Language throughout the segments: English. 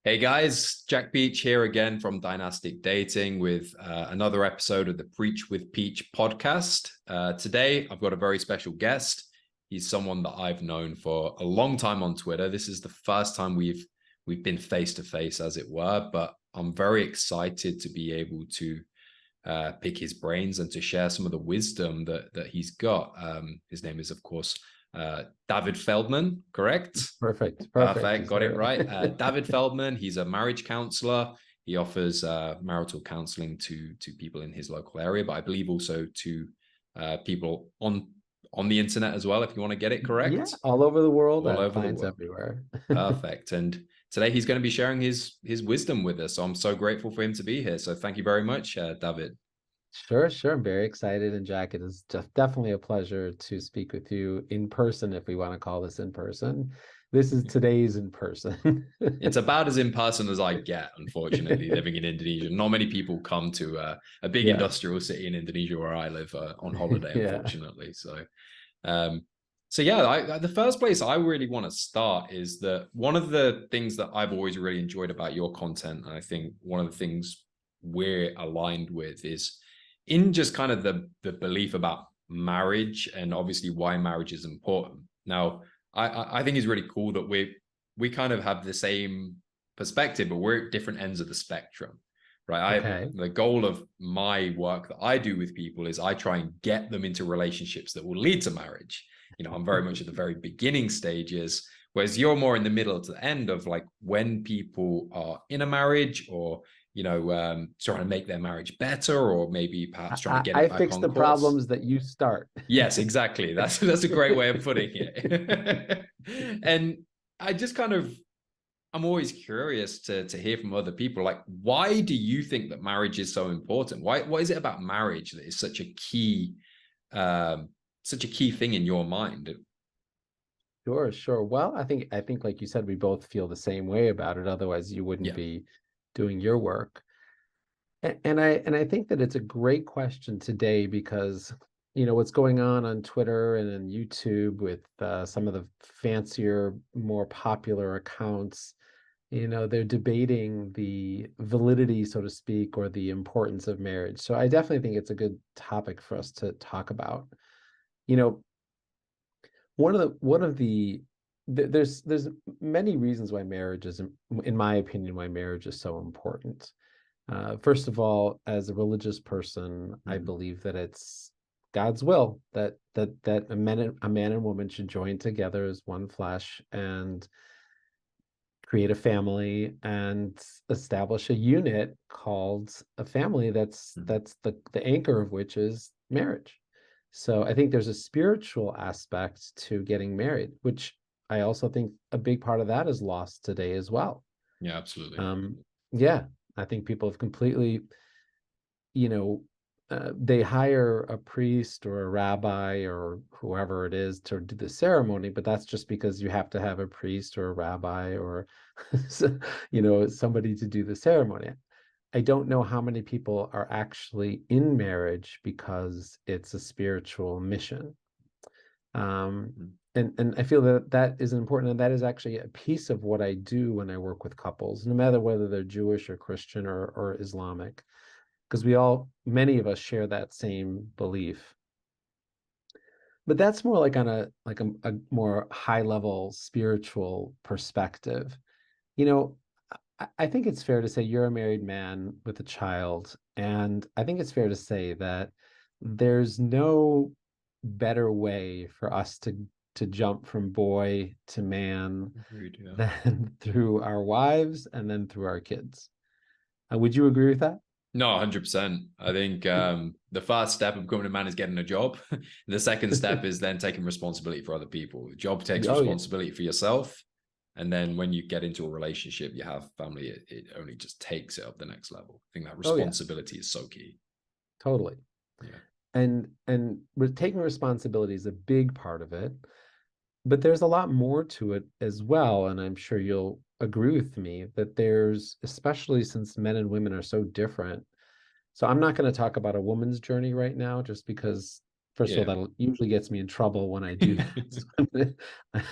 Hey guys, Jack Beach here again from Dynastic Dating with another episode of the Preach with Peach podcast. Today, I've got a very special guest. He's someone that I've known for a long time on Twitter. This is the first time we've been face to face, as it were, but I'm very excited to be able to pick his brains and to share some of the wisdom that he's got. His name is, of course, Dovid Feldman, correct? Perfect. Got it right. Dovid Feldman, he's a marriage counselor. He offers marital counseling to people in his local area, but I believe also to people on the internet as well, if you want to get it correct. Yeah, all over the world. All over clients the world. everywhere. Perfect. And today he's going to be sharing his wisdom with us. So I'm so grateful for him to be here. So thank you very much, Dovid. Sure. I'm very excited. And Jack, it is just definitely a pleasure to speak with you in person, if we want to call this in person. This is today's in person. It's about as in person as I get, unfortunately, living in Indonesia. Not many people come to a big industrial city in Indonesia where I live on holiday, unfortunately. So yeah, the first place I really want to start is that one of the things that I've always really enjoyed about your content, and I think one of the things we're aligned with, is in just kind of the belief about marriage and obviously why marriage is important. Now, I think it's really cool that we kind of have the same perspective, but we're at different ends of the spectrum, right? The goal of my work that I do with people is I try and get them into relationships that will lead to marriage. You know, I'm very much at the very beginning stages, whereas you're more in the middle to the end of like when people are in a marriage or, you know, trying to make their marriage better, or maybe perhaps trying to get it back on course. I fix the problems that you start. Yes, exactly. That's a great way of putting it. And I just kind of, I'm always curious to hear from other people, like, why do you think that marriage is so important? What is it about marriage that is such a key thing in your mind? Sure. Well, I think like you said, we both feel the same way about it. Otherwise, you wouldn't be doing your work. And I think that it's a great question today because, you know, what's going on Twitter and on YouTube with some of the fancier, more popular accounts, you know, they're debating the validity, so to speak, or the importance of marriage. So I definitely think it's a good topic for us to talk about. You know, there's many reasons why marriage is, in my opinion, why marriage is so important. First of all, as a religious person, I believe that it's God's will that a man and woman should join together as one flesh and create a family and establish a unit called a family that's the anchor of which is marriage. So I think there's a spiritual aspect to getting married, which I also think a big part of that is lost today as well. Yeah, absolutely. I think people have completely, you know, they hire a priest or a rabbi or whoever it is to do the ceremony, but that's just because you have to have a priest or a rabbi or, you know, somebody to do the ceremony. I don't know how many people are actually in marriage because it's a spiritual mission. And I feel that is important, and that is actually a piece of what I do when I work with couples, no matter whether they're Jewish or Christian or Islamic, because many of us share that same belief. But that's more like on a more high level spiritual perspective. You know, I think it's fair to say you're a married man with a child, and I think it's fair to say that there's no better way for us to jump from boy to man than through our wives and then through our kids. Would you agree with that? No, 100%. I think the first step of becoming a man is getting a job. The second step is then taking responsibility for other people. The job takes responsibility for yourself. And then when you get into a relationship, you have family, it only just takes it up the next level. I think that responsibility is so key. Totally. Yeah. And taking responsibility is a big part of it, but there's a lot more to it as well. And I'm sure you'll agree with me that there's, especially since men and women are so different. So I'm not going to talk about a woman's journey right now, just because, first of all, that usually gets me in trouble when I do that. So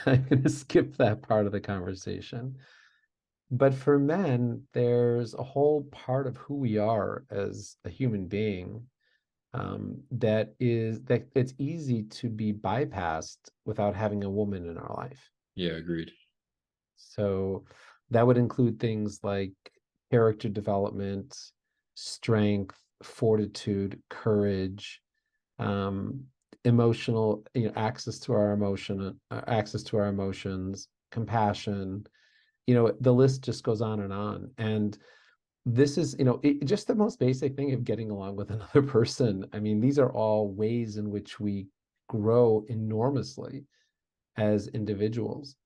I'm going to skip that part of the conversation. But for men, there's a whole part of who we are as a human being, that it's easy to be bypassed without having a woman in our life. Yeah, agreed. So that would include things like character development, strength, fortitude, courage, um, emotional, access to our access to our emotions, compassion. The list just goes on and on. And this is, just the most basic thing of getting along with another person. I mean, these are all ways in which we grow enormously as individuals.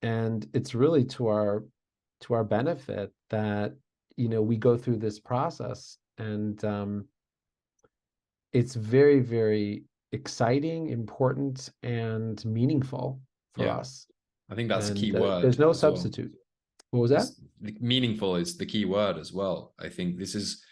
And it's really to our benefit that, we go through this process. And it's very, very exciting, important, and meaningful for Yeah, us. I think that's a key And word there's no as well. substitute. What was that? It's meaningful is the key word as well. I think this is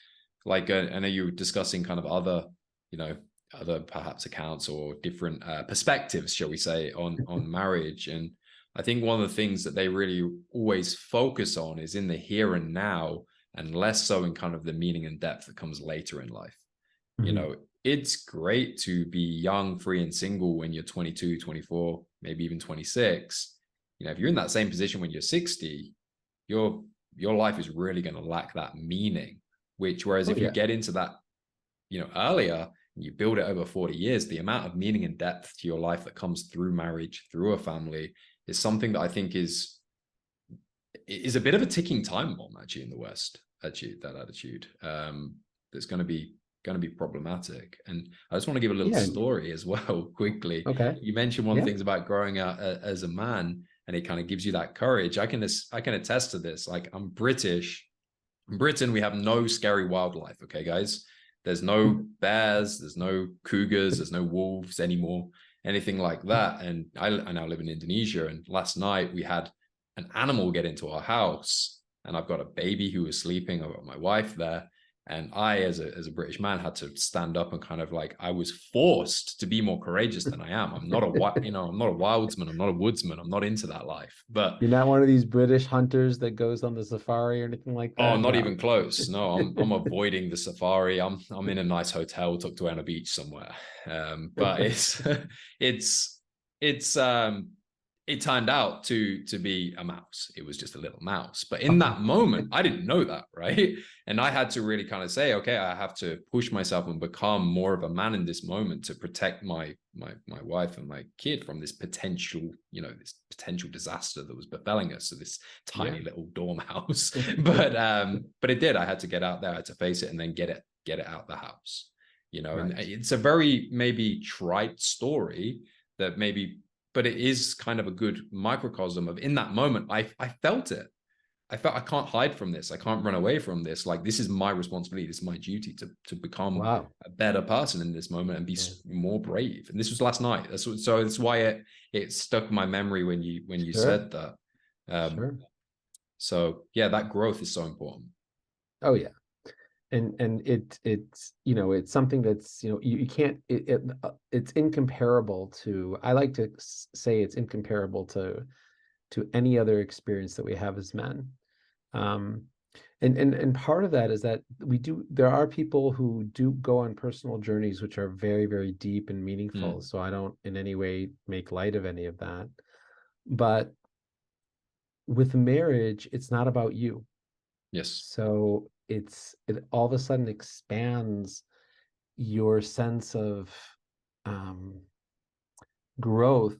like I know you were discussing kind of other, you know, other perhaps accounts or different perspectives, shall we say, on marriage. And I think one of the things that they really always focus on is in the here and now, and less so in kind of the meaning and depth that comes later in life. You Mhm. know, it's great to be young, free, and single when you're 22, 24, maybe even 26. You know, if you're in that same position when you're 60, your life is really going to lack that meaning. Which, whereas Oh if you yeah. get into that, earlier, and you build it over 40 years, the amount of meaning and depth to your life that comes through marriage, through a family, is something that I think is a bit of a ticking time bomb actually in the West. Actually, that attitude, that's going to be problematic. And I just want to give a little Yeah. story as well, quickly. Okay. You mentioned one of Yeah. the things about growing up as a man, and it kind of gives you that courage. I can attest to this. Like, I'm British. In Britain, we have no scary wildlife. Okay, guys. There's no bears. There's no cougars. There's no wolves anymore. Anything like that. And I now live in Indonesia. And last night we had an animal get into our house, and I've got a baby who was sleeping. I've got my wife there, and I, as a British man, had to stand up and kind of like, I was forced to be more courageous than I am. I'm not I'm not a wildsman. I'm not a woodsman. I'm not into that life. But You're not one of these British hunters that goes on the safari or anything like oh, that? not No. even close. No, I'm avoiding the safari. I'm in a nice hotel tucked away on a beach somewhere. But it's it's it turned out to be a mouse. It was just a little mouse. But in that moment, I didn't know that, right? And I had to really kind of say, okay, I have to push myself and become more of a man in this moment to protect my wife and my kid from this potential, this potential disaster that was befalling us. So this Yeah. tiny little dormouse. But it did. I had to get out there, I had to face it, and then get it out the house. And Right. it's a very maybe trite story that maybe, but it is kind of a good microcosm of, in that moment, I felt it. I felt I can't hide from this. I can't run away from this. Like, this is my responsibility. This is my duty to become Wow. a better person in this moment and be Yeah. more brave. And this was last night. So that's why it stuck in my memory when you Sure. said that. Um, Sure. so yeah, that growth is so important. Oh yeah. And it's something that's, you can't, it's incomparable to, I like to say it's incomparable to any other experience that we have as men. Um, and part of that is that there are people who do go on personal journeys which are very, very deep and meaningful. Mm, So I don't in any way make light of any of that. But with marriage, it's not about you. yes. So it all of a sudden expands your sense of um, growth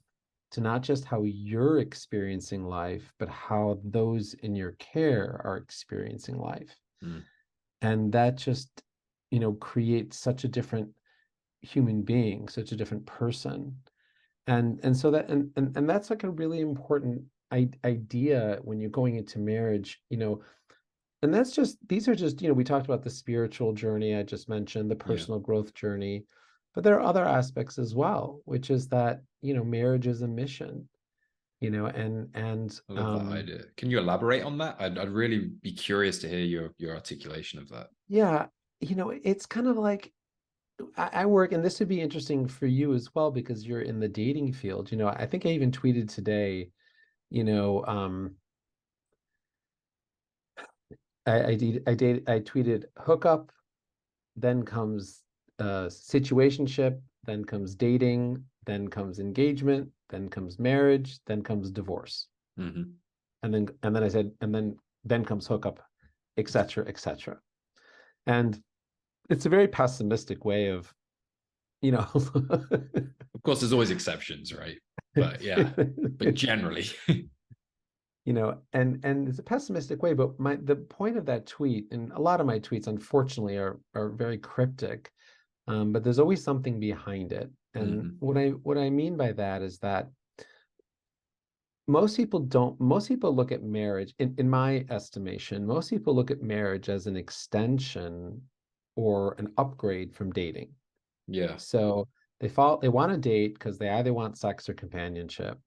to not just how you're experiencing life, but how those in your care are experiencing life. Mm, And that just, creates such a different human being, such a different person. And so that and that's like a really important idea when you're going into marriage, and these are just, we talked about the spiritual journey I just mentioned, the yeah. personal growth journey, but there are other aspects as well, which is that, marriage is a mission, and I love that idea. Can you elaborate on that? I'd really be curious to hear your articulation of that. yeah, it's kind of like I work, and this would be interesting for you as well because you're in the dating field. I think I even tweeted today, you know, um, I tweeted hookup, then comes situationship, then comes dating, then comes engagement, then comes marriage, then comes divorce. Mm-hmm. And then I said, and then comes hookup, etc., etc. And it's a very pessimistic way of, you know, Of course, there's always exceptions, right? But yeah, but generally. you know, and it's a pessimistic way, but the point of that tweet, and a lot of my tweets unfortunately are very cryptic, but there's always something behind it. And Mm-hmm. what I mean by that is that most people look at marriage, in my estimation, most people look at marriage as an extension or an upgrade from dating. Yeah. So they want to date because they either want sex or companionship.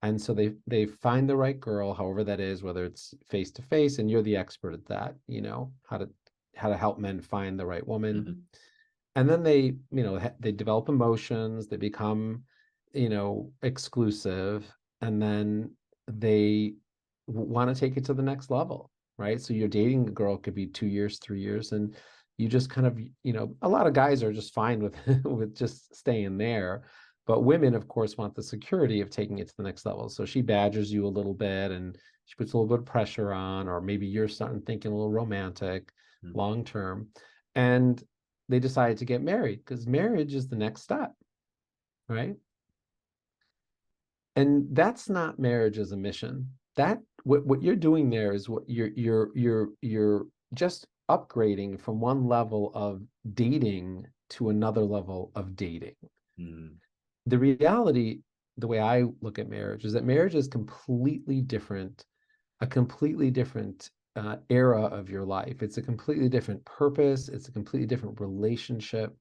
And so they find the right girl, however that is, whether it's face to face, and you're the expert at that, you know, how to help men find the right woman. Mm-hmm. And then they develop emotions, they become, exclusive, and then they want to take it to the next level, right? So you're dating a girl, could be 2 years, 3 years, and you just kind of, a lot of guys are just fine with with just staying there. But women, of course, want the security of taking it to the next level. So she badgers you a little bit and she puts a little bit of pressure on, or maybe you're starting thinking a little romantic, Mm-hmm. long term. And they decided to get married because marriage is the next step, right? And that's not marriage as a mission. That what you're doing there is what you're just upgrading from one level of dating to another level of dating. Mm-hmm. The reality, the way I look at marriage, is that marriage is completely different, a completely different era of your life. It's a completely different purpose. It's a completely different relationship.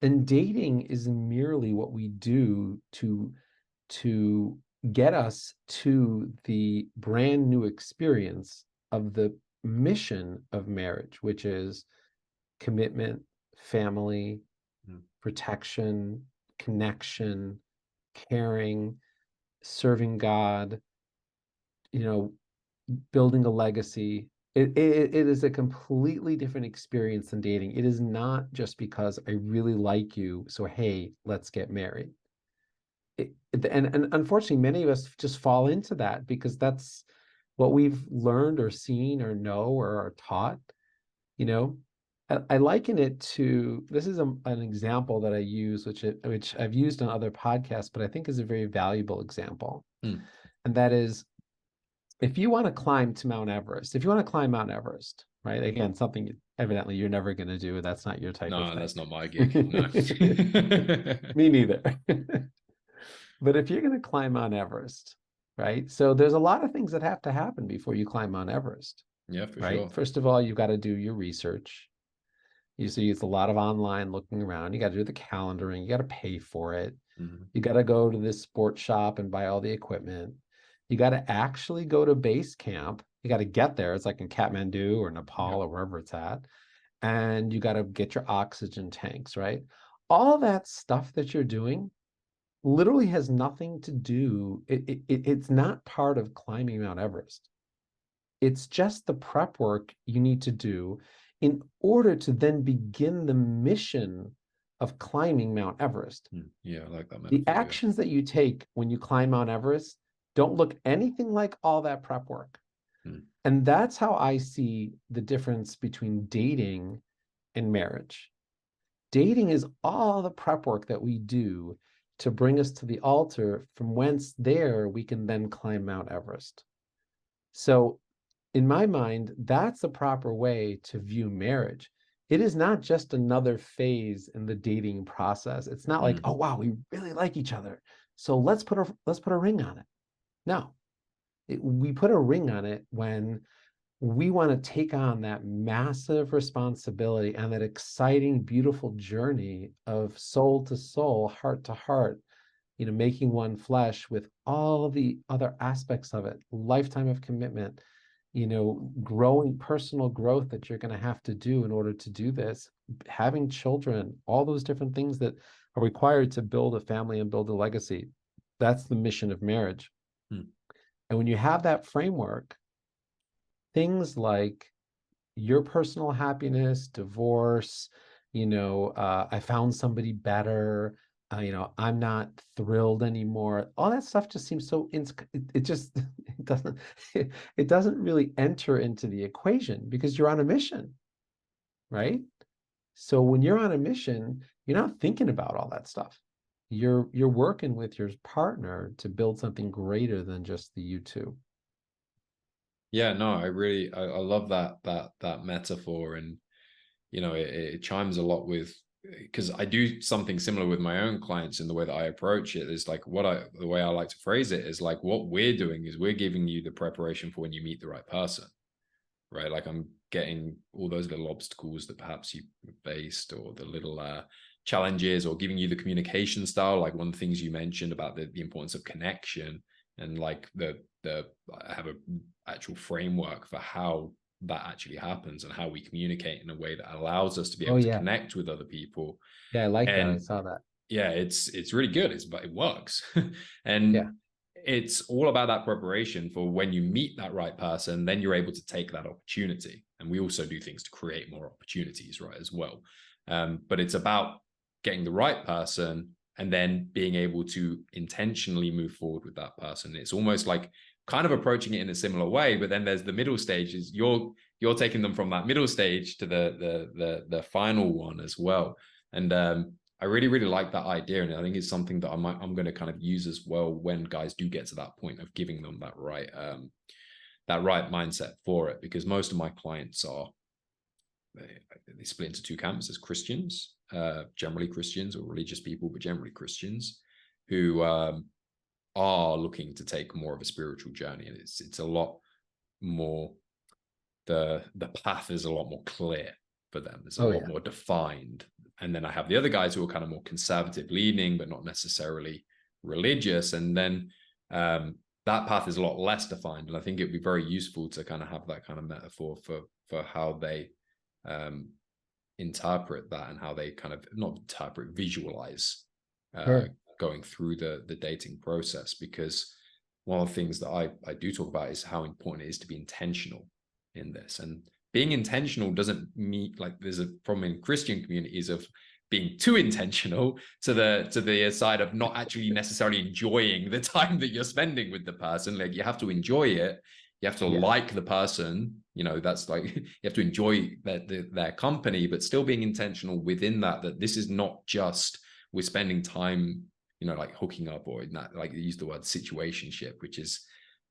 And dating is merely what we do to get us to the brand new experience of the mission of marriage, which is commitment, family, protection, connection, caring, serving God, building a legacy. It is a completely different experience than dating. It is not just because I really like you, so hey, let's get married. And unfortunately, many of us just fall into that because that's what we've learned or seen or know or are taught. You know, I liken it to, this is an example that I use, which I've used on other podcasts, but I think is a very valuable example. Mm. And that is, if you want to climb to Mount Everest, if you want to climb Mount Everest, right? Again, something evidently you're never going to do. That's not your type of No, thing. that's not my gig. No. Me neither. But if you're going to climb Mount Everest, right? So there's a lot of things that have to happen before you climb Mount Everest, Yeah, for right? sure. First of all, you've got to do your research. You see, it's a lot of online looking around. You got to do the calendaring. You got to pay for it. Mm-hmm. You got to go to this sports shop and buy all the equipment. You got to actually go to base camp. You got to get there. It's like in Kathmandu or Nepal Yeah. or wherever it's at. And you got to get your oxygen tanks, right? All that stuff that you're doing literally has nothing to do. It's not part of climbing Mount Everest. It's just the prep work you need to do in order to then begin the mission of climbing Mount Everest. Yeah, I like that The metaphor. Yeah. actions that you take when you climb Mount Everest don't look anything like all that prep work. Mm. And that's how I see the difference between dating and marriage. Dating is all the prep work that we do to bring us to the altar, from whence there we can then climb Mount Everest. So in my mind, that's the proper way to view marriage. It is not just another phase in the dating process. It's not like, oh wow, we really like each other, so let's put a ring on it. No, we put a ring on it when we want to take on that massive responsibility and that exciting, beautiful journey of soul to soul, heart to heart, making one flesh with all the other aspects of it, lifetime of commitment, growing personal growth that you're going to have to do in order to do this, having children, all those different things that are required to build a family and build a legacy. That's the mission of marriage. And when you have that framework, things like your personal happiness, divorce, I found somebody better, I'm not thrilled anymore. All that stuff just seems so it just it doesn't it doesn't really enter into the equation because you're on a mission, right? So when you're on a mission, you're not thinking about all that stuff. You're working with your partner to build something greater than just the you two. Yeah, no, I love that metaphor, and it chimes a lot with, because I do something similar with my own clients in the way that I approach it. Is like the way I like to phrase it is like, what we're doing is we're giving you the preparation for when you meet the right person, right? Like I'm getting all those little obstacles that perhaps you faced, or the little challenges, or giving you the communication style. Like one of the things you mentioned about the importance of connection, and like I have a actual framework for how that actually happens and how we communicate in a way that allows us to be Oh able to yeah. connect with other people. Yeah, I like that. I And saw that. yeah, it's really good. But it works. Yeah. And it's all about that preparation for when you meet that right person, then you're able to take that opportunity. And we also do things to create more opportunities, right, as well. But it's about getting the right person and then being able to intentionally move forward with that person. It's almost like kind of approaching it in a similar way, but then there's the middle stages. You're taking them from that middle stage to the final one as well. And I really, really like that idea. And I think it's something that I'm going to kind of use as well when guys do get to that point of giving them that right mindset for it. Because most of my clients they split into two camps as Christians, generally Christians or religious people, but generally Christians who are looking to take more of a spiritual journey. And it's a lot more, the path is a lot more clear for them. It's a lot more defined. And then I have the other guys who are kind of more conservative leaning, but not necessarily religious. And then that path is a lot less defined. And I think it'd be very useful to kind of have that kind of metaphor for how they interpret that, and how they kind of not interpret, visualize going through the dating process. Because one of the things that I do talk about is how important it is to be intentional in this. And being intentional doesn't mean, like, there's a problem in Christian communities of being too intentional to the side of not actually necessarily enjoying the time that you're spending with the person. Like, you have to enjoy it. You have to like the person, that's like, you have to enjoy their company, but still being intentional within that this is not just we're spending time, like hooking up, or not, like you use the word situationship, which is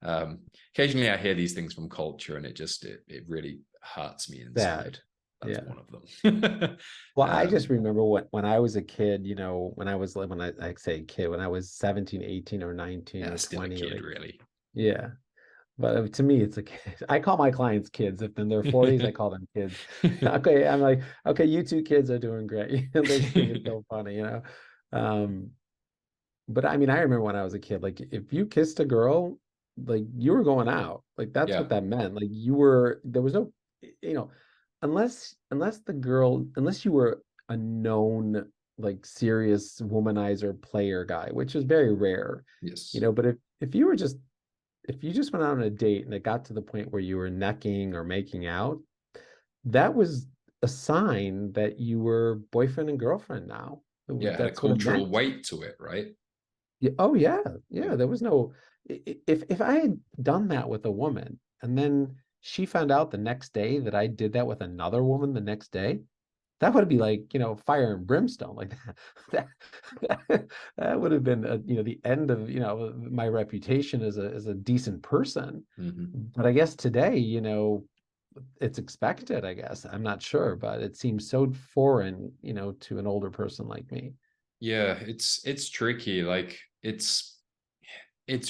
occasionally I hear these things from culture, and it really hurts me inside. That's one of them. Well, I just remember when I was a kid, when I say kid, when I was 17, 18 or 19 or still 20. a kid, really. Yeah. But to me, it's a kid. I call my clients kids. If in their 40s, I call them kids. Okay, I'm like, okay, you two kids are doing great. They just think it's so funny. But I mean, I remember when I was a kid, like if you kissed a girl, like you were going out. Like that's what that meant. Like there was no, unless you were a known like serious womanizer player guy, which is very rare. Yes. But if you just went out on a date and it got to the point where you were necking or making out, that was a sign that you were boyfriend and girlfriend now. Yeah, it had a That's what it cultural meant. weight to it, right? Yeah. Oh yeah. There was no, if I had done that with a woman and then she found out the next day that I did that with another woman the next day, that would be like, fire and brimstone. Like that would have been the end of, my reputation as a decent person. But I guess today, it's expected, I guess. I'm not sure, but it seems so foreign, to an older person like me. Yeah, it's tricky. Like it's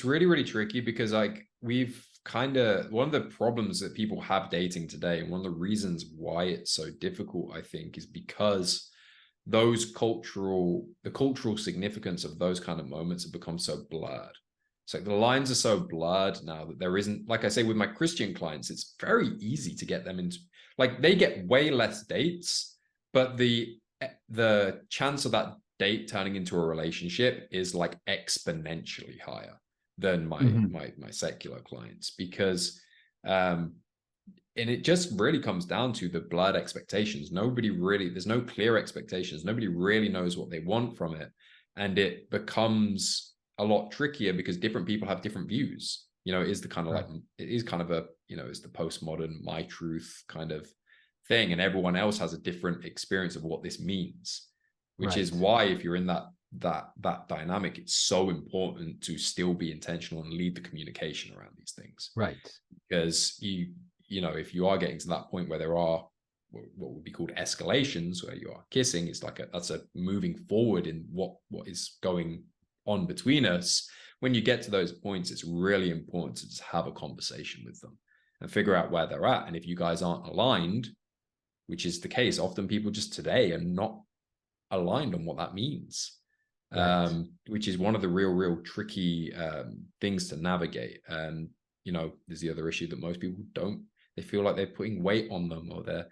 really, really tricky, because like we've kind of, one of the problems that people have dating today, and one of the reasons why it's so difficult, I think, is because the cultural significance of those kind of moments have become so blurred. It's like the lines are so blurred now that there isn't, like I say with my Christian clients, it's very easy to get them into, like, they get way less dates, but the chance of that date turning into a relationship is like exponentially higher than my secular clients, because it just really comes down to the blurred expectations. There's no clear expectations. Nobody really knows what they want from it. And it becomes a lot trickier because different people have different views. You know, it is the kind of like, it is kind of a, you know, it's the postmodern, my truth kind of thing. And everyone else has a different experience of what this means, which is why if you're in that dynamic, it's so important to still be intentional and lead the communication around these things. Right. Because you know, if you are getting to that point where there are what would be called escalations, where you are kissing, it's like that's a moving forward in what is going on between us. When you get to those points, it's really important to just have a conversation with them and figure out where they're at. And if you guys aren't aligned, which is the case, often people just today are not aligned on what that means. Which is one of the real tricky things to navigate. And you know, there's the other issue that most people don't. They feel like they're putting weight on them, or they're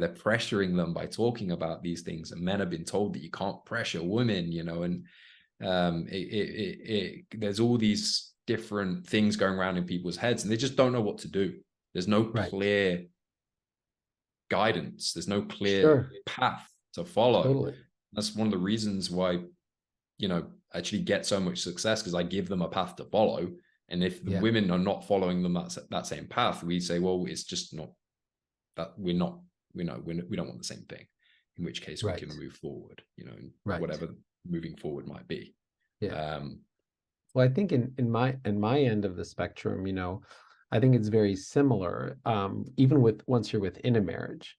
pressuring them by talking about these things. And men have been told that you can't pressure women, you know, and there's all these different things going around in people's heads, and they just don't know what to do. There's no clear guidance. There's no clear path to follow. Totally. That's one of the reasons why, you know, actually get so much success, because I give them a path to follow. And if the women are not following them that same path, we say, well, it's just not that we don't want the same thing. In which case we can move forward, you know, whatever moving forward might be. Well, I think in my end of the spectrum, you know, I think it's very similar. Even once you're within a marriage,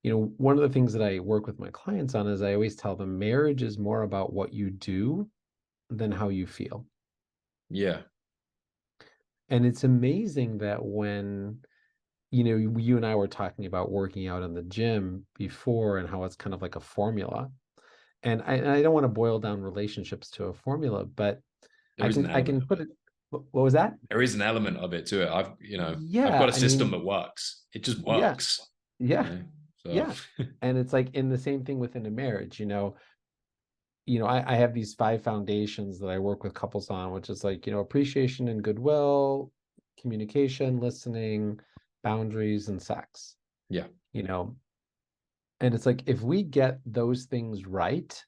you know, one of the things that I work with my clients on is I always tell them marriage is more about what you do than how you feel. Yeah. And it's amazing that when, you know, you and I were talking about working out in the gym before and how it's kind of like a formula. And I don't want to boil down relationships to a formula, but I can put it. What was that? There is an element of it to it. I've got a system that works. It just works. Yeah. And it's like in the same thing within a marriage, you know, I have these 5 foundations that I work with couples on, which is like, you know, appreciation and goodwill, communication, listening, boundaries, and sex. Yeah. You know, and it's like, if we get those things right,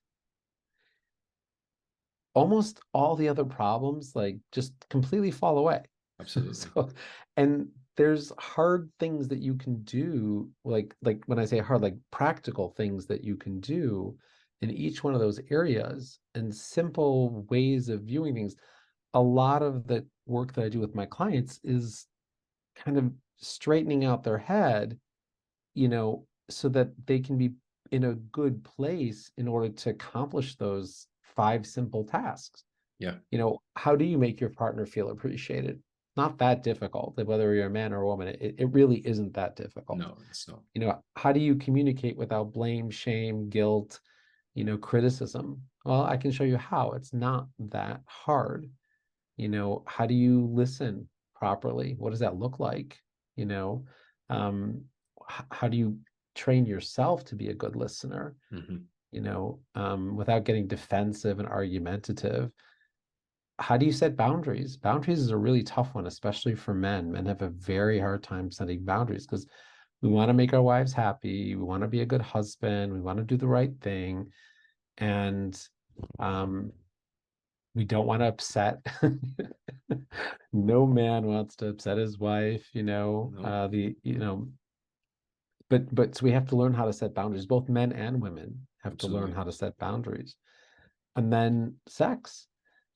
almost all the other problems like just completely fall away. Absolutely. And there's hard things that you can do, like when I say hard, like practical things that you can do in each one of those areas, and simple ways of viewing things. A lot of the work that I do with my clients is kind of straightening out their head, you know, so that they can be in a good place in order to accomplish those 5 simple tasks. Yeah. You know, how do you make your partner feel appreciated? Not that difficult. Whether you're a man or a woman, it really isn't that difficult. No, it's not. You know, how do you communicate without blame, shame, guilt, you know, criticism? Well, I can show you how. It's not that hard. You know, how do you listen properly? What does that look like? You know, how do you train yourself to be a good listener? You know, without getting defensive and argumentative. How do you set boundaries? Boundaries is a really tough one, especially for men. Men have a very hard time setting boundaries because we want to make our wives happy. We want to be a good husband. We want to do the right thing. And we don't want to upset. No man wants to upset his wife, you know, but so we have to learn how to set boundaries. Both men and women have to learn how to set boundaries. And then sex,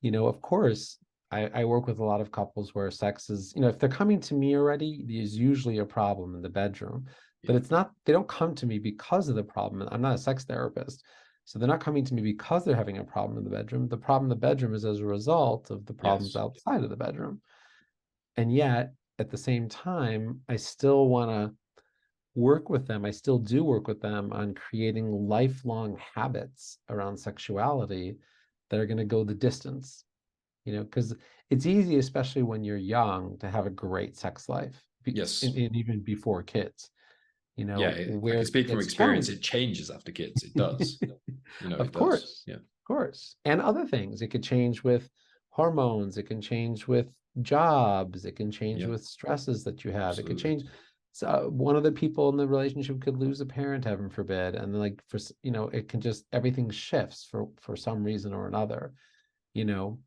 you know, of course, I work with a lot of couples where sex is, you know, if they're coming to me already, there's usually a problem in the bedroom, but it's not, they don't come to me because of the problem. I'm not a sex therapist. So they're not coming to me because they're having a problem in the bedroom. The problem in the bedroom is as a result of the problems outside of the bedroom. And yet, at the same time, I still want to work with them. I still do work with them on creating lifelong habits around sexuality that are going to go the distance, you know, because it's easy, especially when you're young, to have a great sex life. And even before kids, you know, I can speak from experience. It changes after kids. It does. You know, of course. Yeah. Of course. And other things. It could change with hormones. It can change with jobs. It can change with stresses that you have. Absolutely. It could change. So one of the people in the relationship could lose a parent, heaven forbid, and like it can just everything shifts for some reason or another, you know.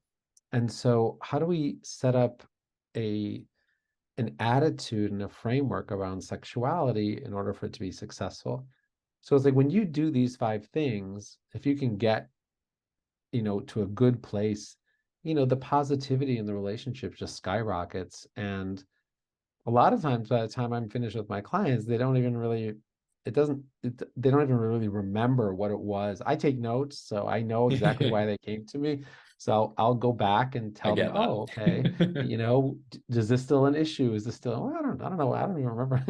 And so how do we set up a an attitude and a framework around sexuality in order for it to be successful? So it's like when you do these 5 things, if you can get, to a good place, the positivity in the relationship just skyrockets. And a lot of times by the time I'm finished with my clients, they don't even really, they don't even really remember what it was. I take notes, so I know exactly why they came to me. So I'll go back and I tell them, get oh, okay, that. is this still an issue? Is this still, oh, I don't know. I don't even remember.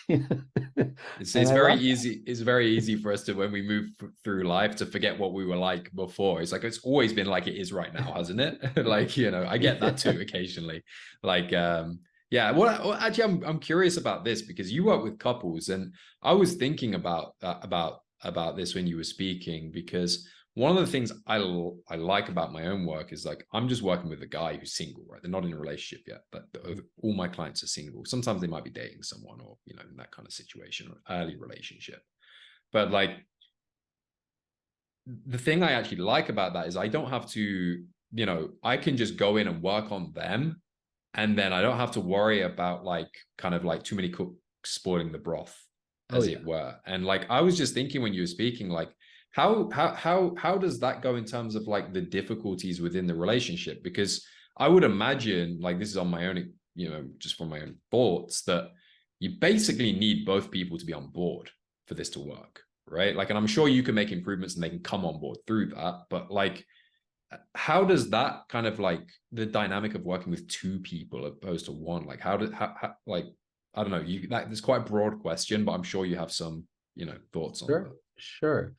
And It's I very love that. easy. It's very easy for us to, when we move through life, to forget what we were like before. It's like it's always been like it is right now, hasn't it? Like, I get that too occasionally. Like, yeah. Well, actually, I'm curious about this because you work with couples, and I was thinking about this when you were speaking, because one of the things I like about my own work is like I'm just working with a guy who's single, right? They're not in a relationship yet, but all my clients are single. Sometimes they might be dating someone, or in that kind of situation, or early relationship. But like the thing I actually like about that is I don't have to, I can just go in and work on them, and then I don't have to worry about like kind of like too many cooks spoiling the broth, Oh as yeah. it were. And like I was just thinking when you were speaking, like how does that go in terms of like the difficulties within the relationship? Because I would imagine, like this is on my own, just from my own thoughts, that you basically need both people to be on board for this to work, right? Like, and I'm sure you can make improvements and they can come on board through that, but like how does that kind of like the dynamic of working with 2 people opposed to one, like how like I don't know, that's quite a broad question, but I'm sure you have some thoughts on Sure, that. sure.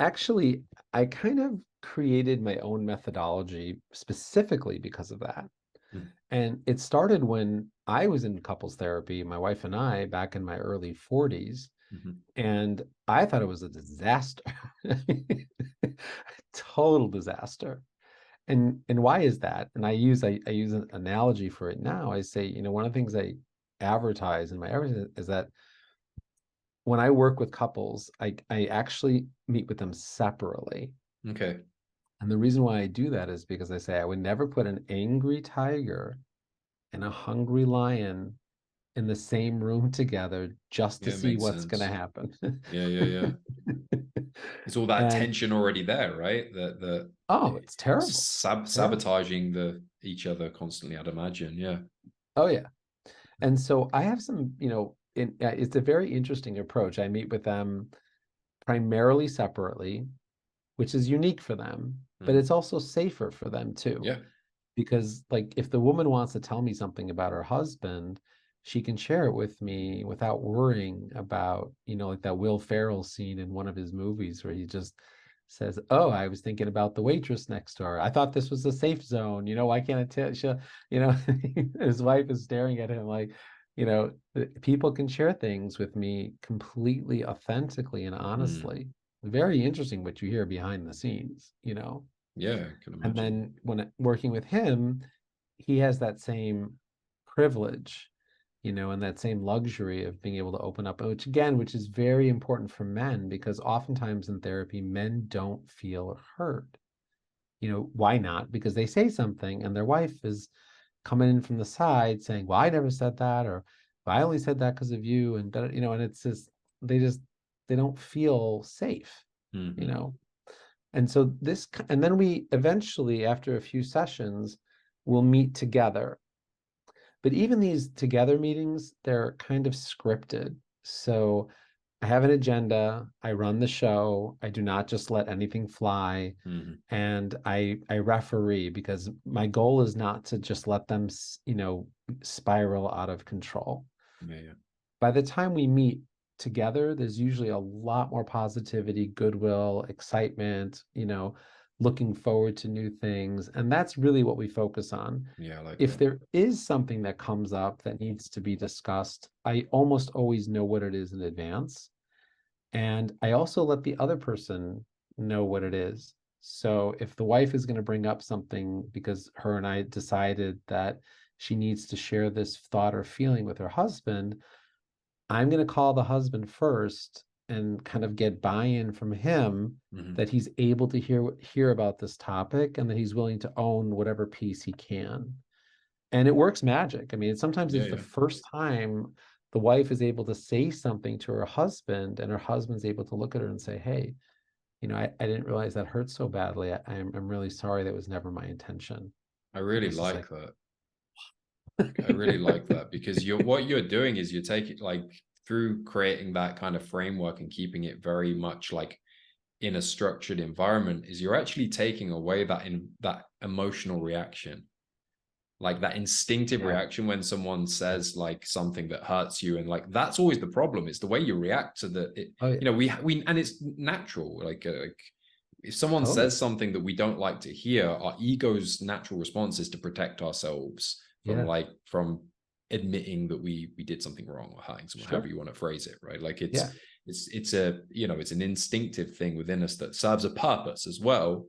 Actually, I kind of created my own methodology specifically because of that. Mm. And it started when I was in couples therapy, my wife and I, back in my early 40s, Mm-hmm. and I thought it was a disaster. Total disaster. And why is that? And I use an analogy for it now. I say, one of the things I advertise in my everything is that when I work with couples, I actually meet with them separately. Okay. And the reason why I do that is because I say I would never put an angry tiger and a hungry lion in the same room together just to Yeah, it see makes what's going to sense. happen. Yeah. It's all that And tension already there, right? The oh, it's terrible. Terrible. sabotaging the each other constantly, I'd imagine. Yeah. Oh yeah. And so I have some, it's a very interesting approach. I meet with them primarily separately, which is unique for them, but Mm-hmm. it's also safer for them too. Yeah. Because like if the woman wants to tell me something about her husband, she can share it with me without worrying about, like that Will Ferrell scene in one of his movies where he just says, oh, I was thinking about the waitress next door. I thought this was a safe zone. Why can't I tell you? His wife is staring at him like, people can share things with me completely authentically and Mm. honestly. Very interesting what you hear behind the scenes. Yeah, I can And imagine. then when working with him, he has that same privilege, and that same luxury of being able to open up, which is very important for men because oftentimes in therapy, men don't feel heard. Why not? Because they say something and their wife is coming in from the side saying, well, I never said that, or well, I only said that because of you. And it's they just, they don't feel safe, you Mm-hmm. know? And so and then we eventually, after a few sessions, will meet together. But even these together meetings, they're kind of scripted. So I have an agenda, I run the show, I do not just let anything fly, Mm-hmm. and I referee because my goal is not to just let them, spiral out of control. Yeah. By the time we meet together, there's usually a lot more positivity, goodwill, excitement, looking forward to new things. And that's really what we focus on. Yeah, I like If that. there is something that comes up that needs to be discussed, I almost always know what it is in advance. And I also let the other person know what it is. So if the wife is going to bring up something because her and I decided that she needs to share this thought or feeling with her husband, I'm going to call the husband first and kind of get buy-in from him that he's able to hear about this topic and that he's willing to own whatever piece he can. And it works magic. I mean, sometimes it's the first time the wife is able to say something to her husband, and her husband's able to look at her and say, hey, I didn't realize that hurt so badly. I'm really sorry. That was never my intention. I really like that. I really like that, because what you're doing is you're taking, like, through creating that kind of framework and keeping it very much like in a structured environment, is you're actually taking away that emotional reaction, like that instinctive reaction when someone says like something that hurts you. And like, that's always the problem. It's the way you react to we and it's natural. Like if someone says something that we don't like to hear, our ego's natural response is to protect ourselves from admitting that we did something wrong or hurting someone, however you want to phrase it, right? Like it's a it's an instinctive thing within us that serves a purpose as well.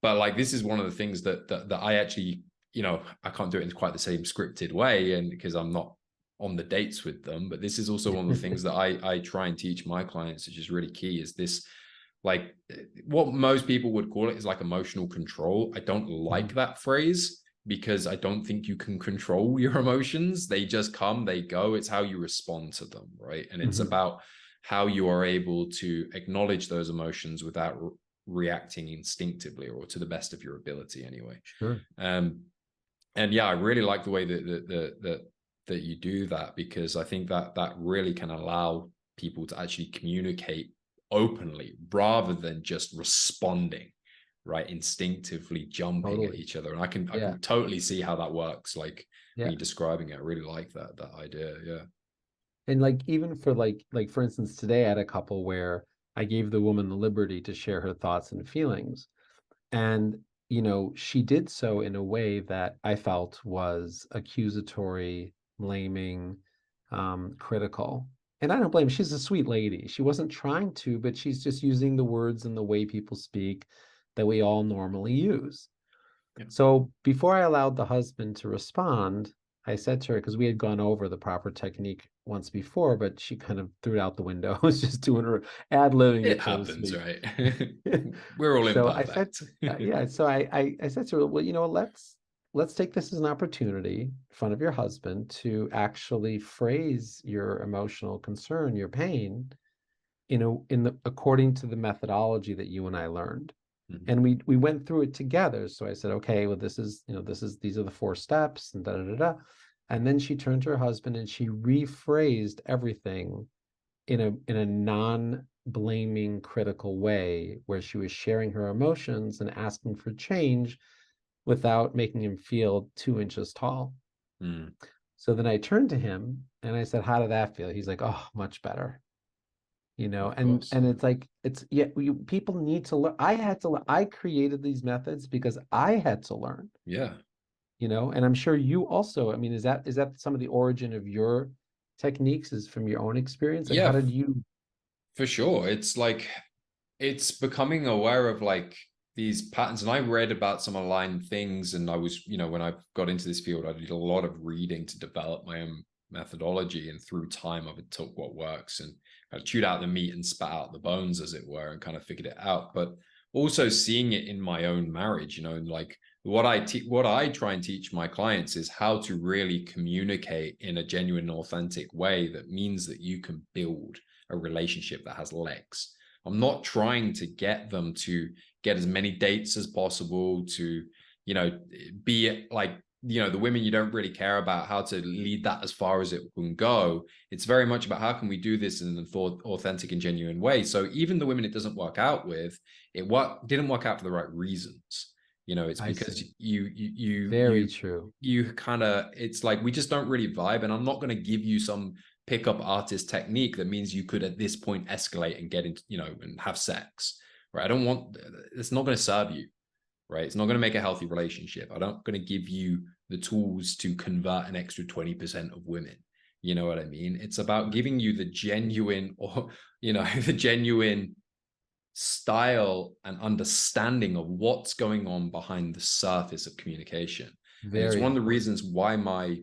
But like, this is one of the things that I actually, I can't do it in quite the same scripted way, and because I'm not on the dates with them, but this is also one of the things that I try and teach my clients, which is really key, is this, like, what most people would call it is like emotional control. I don't like that phrase, because I don't think you can control your emotions. They just come, they go. It's how you respond to them, right? And it's about how you are able to acknowledge those emotions without reacting instinctively, or to the best of your ability anyway. And yeah, I really like the way that you do that, because I think that really can allow people to actually communicate openly rather than just responding, right, instinctively jumping at each other. And I can totally see how that works, like when you're describing it. I really like that idea. And like, even for like for instance, today I had a couple where I gave the woman the liberty to share her thoughts and feelings, and she did so in a way that I felt was accusatory, blaming, critical. And I don't blame her. She's a sweet lady. She wasn't trying to, but she's just using the words and the way people speak that we all normally use. So before I allowed the husband to respond, I said to her, because we had gone over the proper technique once before, but she kind of threw it out the window. I was just doing her ad-libbing it happens, right? We're all imperfect. So I said to her, well, let's take this as an opportunity in front of your husband to actually phrase your emotional concern, your pain, according to the methodology that you and I learned. And we went through it together. So I said, okay, well, these are the 4 steps, and da da da da. And then she turned to her husband and she rephrased everything in a non-blaming, critical way, where she was sharing her emotions and asking for change without making him feel 2 inches tall. So then I turned to him and I said, how did that feel? He's like, oh, much better. And it's like, people need to learn. I created these methods because I had to learn. And I'm sure you also, I mean, is that some of the origin of your techniques, is from your own experience? Like, how did you? For sure. It's like, it's becoming aware of like these patterns. And I read about some aligned things, and I was, when I got into this field, I did a lot of reading to develop my own methodology, and through time I've took what works and I chewed out the meat and spat out the bones, as it were, and kind of figured it out. But also seeing it in my own marriage, like what I try and teach my clients is how to really communicate in a genuine, authentic way that means that you can build a relationship that has legs. I'm not trying to get them to get as many dates as possible, to be like the women you don't really care about, how to lead that as far as it can go. It's very much about how can we do this in an authentic and genuine way. So even the women it doesn't work out with, didn't work out for the right reasons. It's because you kind of, it's like, we just don't really vibe. And I'm not going to give you some pickup artist technique that means you could at this point escalate and get into, and have sex, right? It's not going to serve you. Right? It's not going to make a healthy relationship. I'm not going to give you the tools to convert an extra 20% of women. You know what I mean? It's about giving you the genuine, the genuine style and understanding of what's going on behind the surface of communication. And it's one of the reasons why my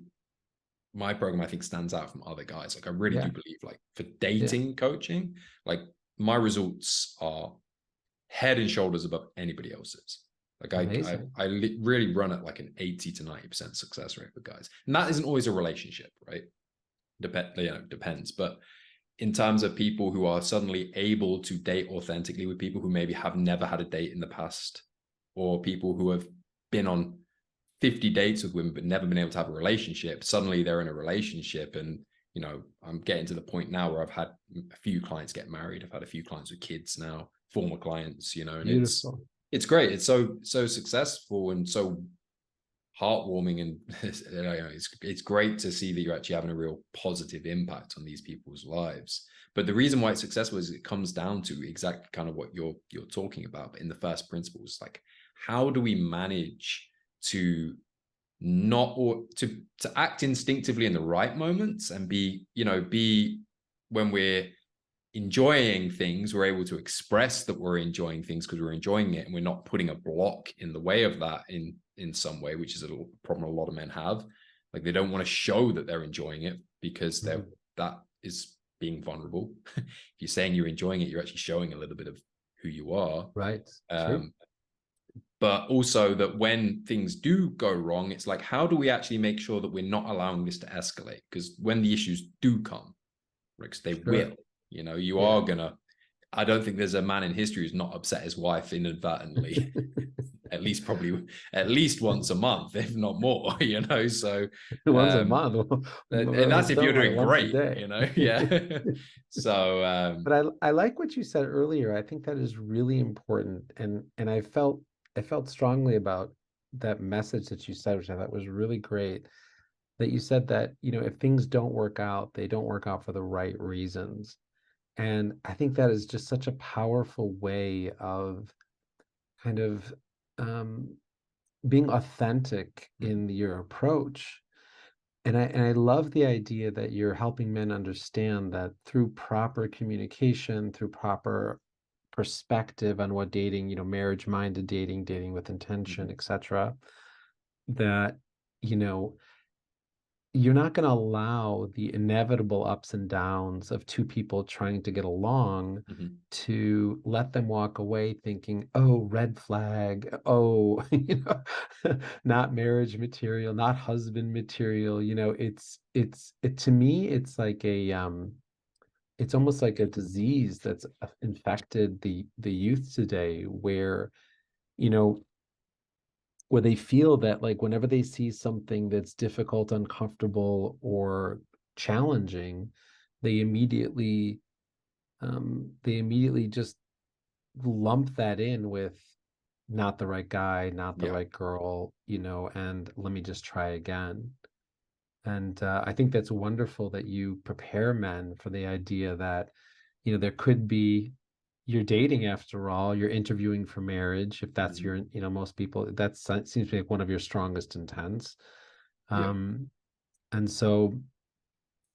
program, I think, stands out from other guys. Like, I really do believe, like, for dating coaching, like my results are head and shoulders above anybody else's. Like I really run at like an 80 to 90% success rate with guys. And that isn't always a relationship, right? Depends. But in terms of people who are suddenly able to date authentically with people who maybe have never had a date in the past, or people who have been on 50 dates with women but never been able to have a relationship, suddenly they're in a relationship. And you know, I'm getting to the point now where I've had a few clients get married. I've had a few clients with kids now, former clients, you know, and Beautiful. it's great. It's so successful and so heartwarming, and you know, it's great to see that you're actually having a real positive impact on these people's lives. But the reason why it's successful is it comes down to exactly kind of what you're talking about. But in the first principles, like how do we manage to not, or to act instinctively in the right moments, and be when we're enjoying things, we're able to express that we're enjoying things because we're enjoying it, and we're not putting a block in the way of that in some way, which is a little problem a lot of men have. Like they don't want to show that they're enjoying it because that is being vulnerable. If you're saying you're enjoying it, you're actually showing a little bit of who you are. Right. True. But also that when things do go wrong, it's like, how do we actually make sure that we're not allowing this to escalate? Because when the issues do come, because they will, you know, you are gonna, I don't think there's a man in history who's not upset his wife inadvertently, at least once a month, if not more, you know, so. Once a month. And that's if you're doing great, you know, yeah. So. But I like what you said earlier. I think that is really important. And I felt strongly about that message that you said, which I thought was really great, that you said that, you know, if things don't work out, they don't work out for the right reasons. And I think that is just such a powerful way of kind of being authentic in your approach. And I love the idea that you're helping men understand that through proper communication, through proper perspective on what dating, you know, marriage-minded dating, dating with intention, etc., that, you know, you're not going to allow the inevitable ups and downs of two people trying to get along to let them walk away thinking, oh, red flag, oh, you know, not marriage material, not husband material. You know, it to me, it's like it's almost like a disease that's infected the youth today, where, you know, where they feel that like whenever they see something that's difficult, uncomfortable, or challenging, they immediately just lump that in with not the right guy, not the right girl, you know, and let me just try again. And I think that's wonderful that you prepare men for the idea that, you know, there could be, you're dating after all, you're interviewing for marriage. If that's your, you know, most people, that seems to be like one of your strongest intents. And so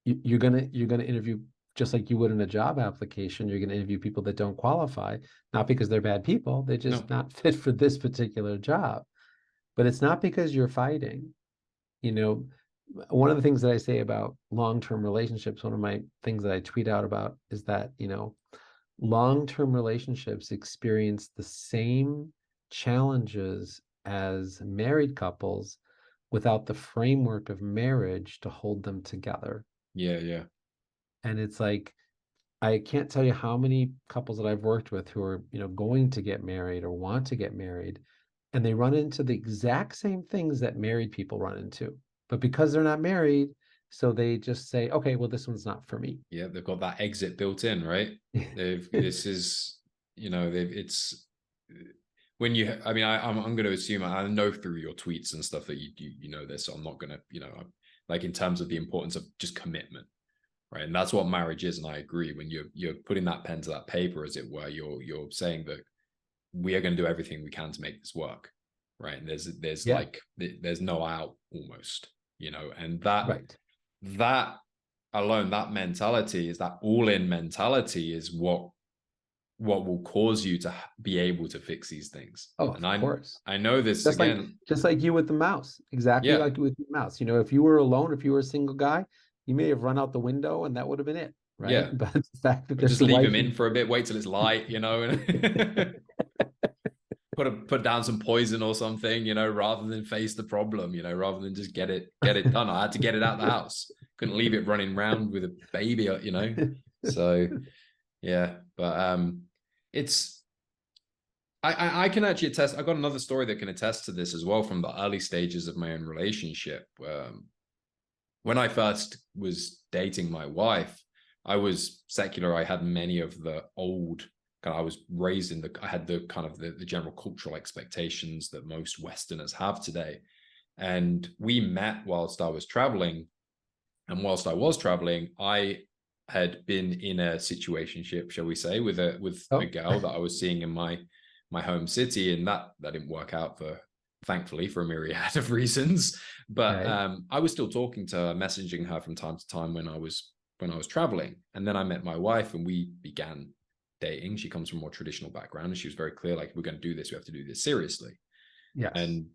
you're gonna interview just like you would in a job application. You're gonna interview people that don't qualify, not because they're bad people, they're just not fit for this particular job. But it's not because you're fighting. You know, one of the things that I say about long-term relationships, one of my things that I tweet out about is that, you know, long-term relationships experience the same challenges as married couples without the framework of marriage to hold them together. Yeah. And it's like, I can't tell you how many couples that I've worked with who are, you know, going to get married or want to get married, and they run into the exact same things that married people run into. But because they're not married, so they just say, okay, well, this one's not for me. Yeah, they've got that exit built in, right? This is, you know, it's when you, I mean, I'm going to assume, I know through your tweets and stuff that you know this, so I'm not going to, you know, like in terms of the importance of just commitment, right? And that's what marriage is. And I agree, when you're putting that pen to that paper, as it were, you're saying that we are going to do everything we can to make this work, right? And there's like, there's no out almost, you know, and that alone, that mentality, is that all-in mentality, is what will cause you to be able to fix these things. Oh, of course. I know this just again. Just like you with the mouse, exactly like with the mouse. You know, if you were alone, if you were a single guy, you may have run out the window and that would have been it. right? Yeah. But the fact that Or just there's a leave wife him in for a bit, wait till it's light, and put down some poison or something, rather than face the problem, rather than just get it done. I had to get it out of the house. Couldn't leave it running around with a baby. So yeah, but it's I can actually attest. I got another story that can attest to this as well from the early stages of my own relationship. When I first was dating my wife, I was secular. I had many of the old I was raised in I had the kind of the general cultural expectations that most Westerners have today. And we met whilst I was traveling. And whilst I was traveling, I had been in a situationship, shall we say, with a oh, girl that I was seeing in my home city, and that didn't work out thankfully for a myriad of reasons. But okay, I was still talking to her, messaging her from time to time when I was traveling. And then I met my wife, and we began dating. She comes from a more traditional background, and she was very clear, like, we're going to do this. We have to do this seriously. yes, And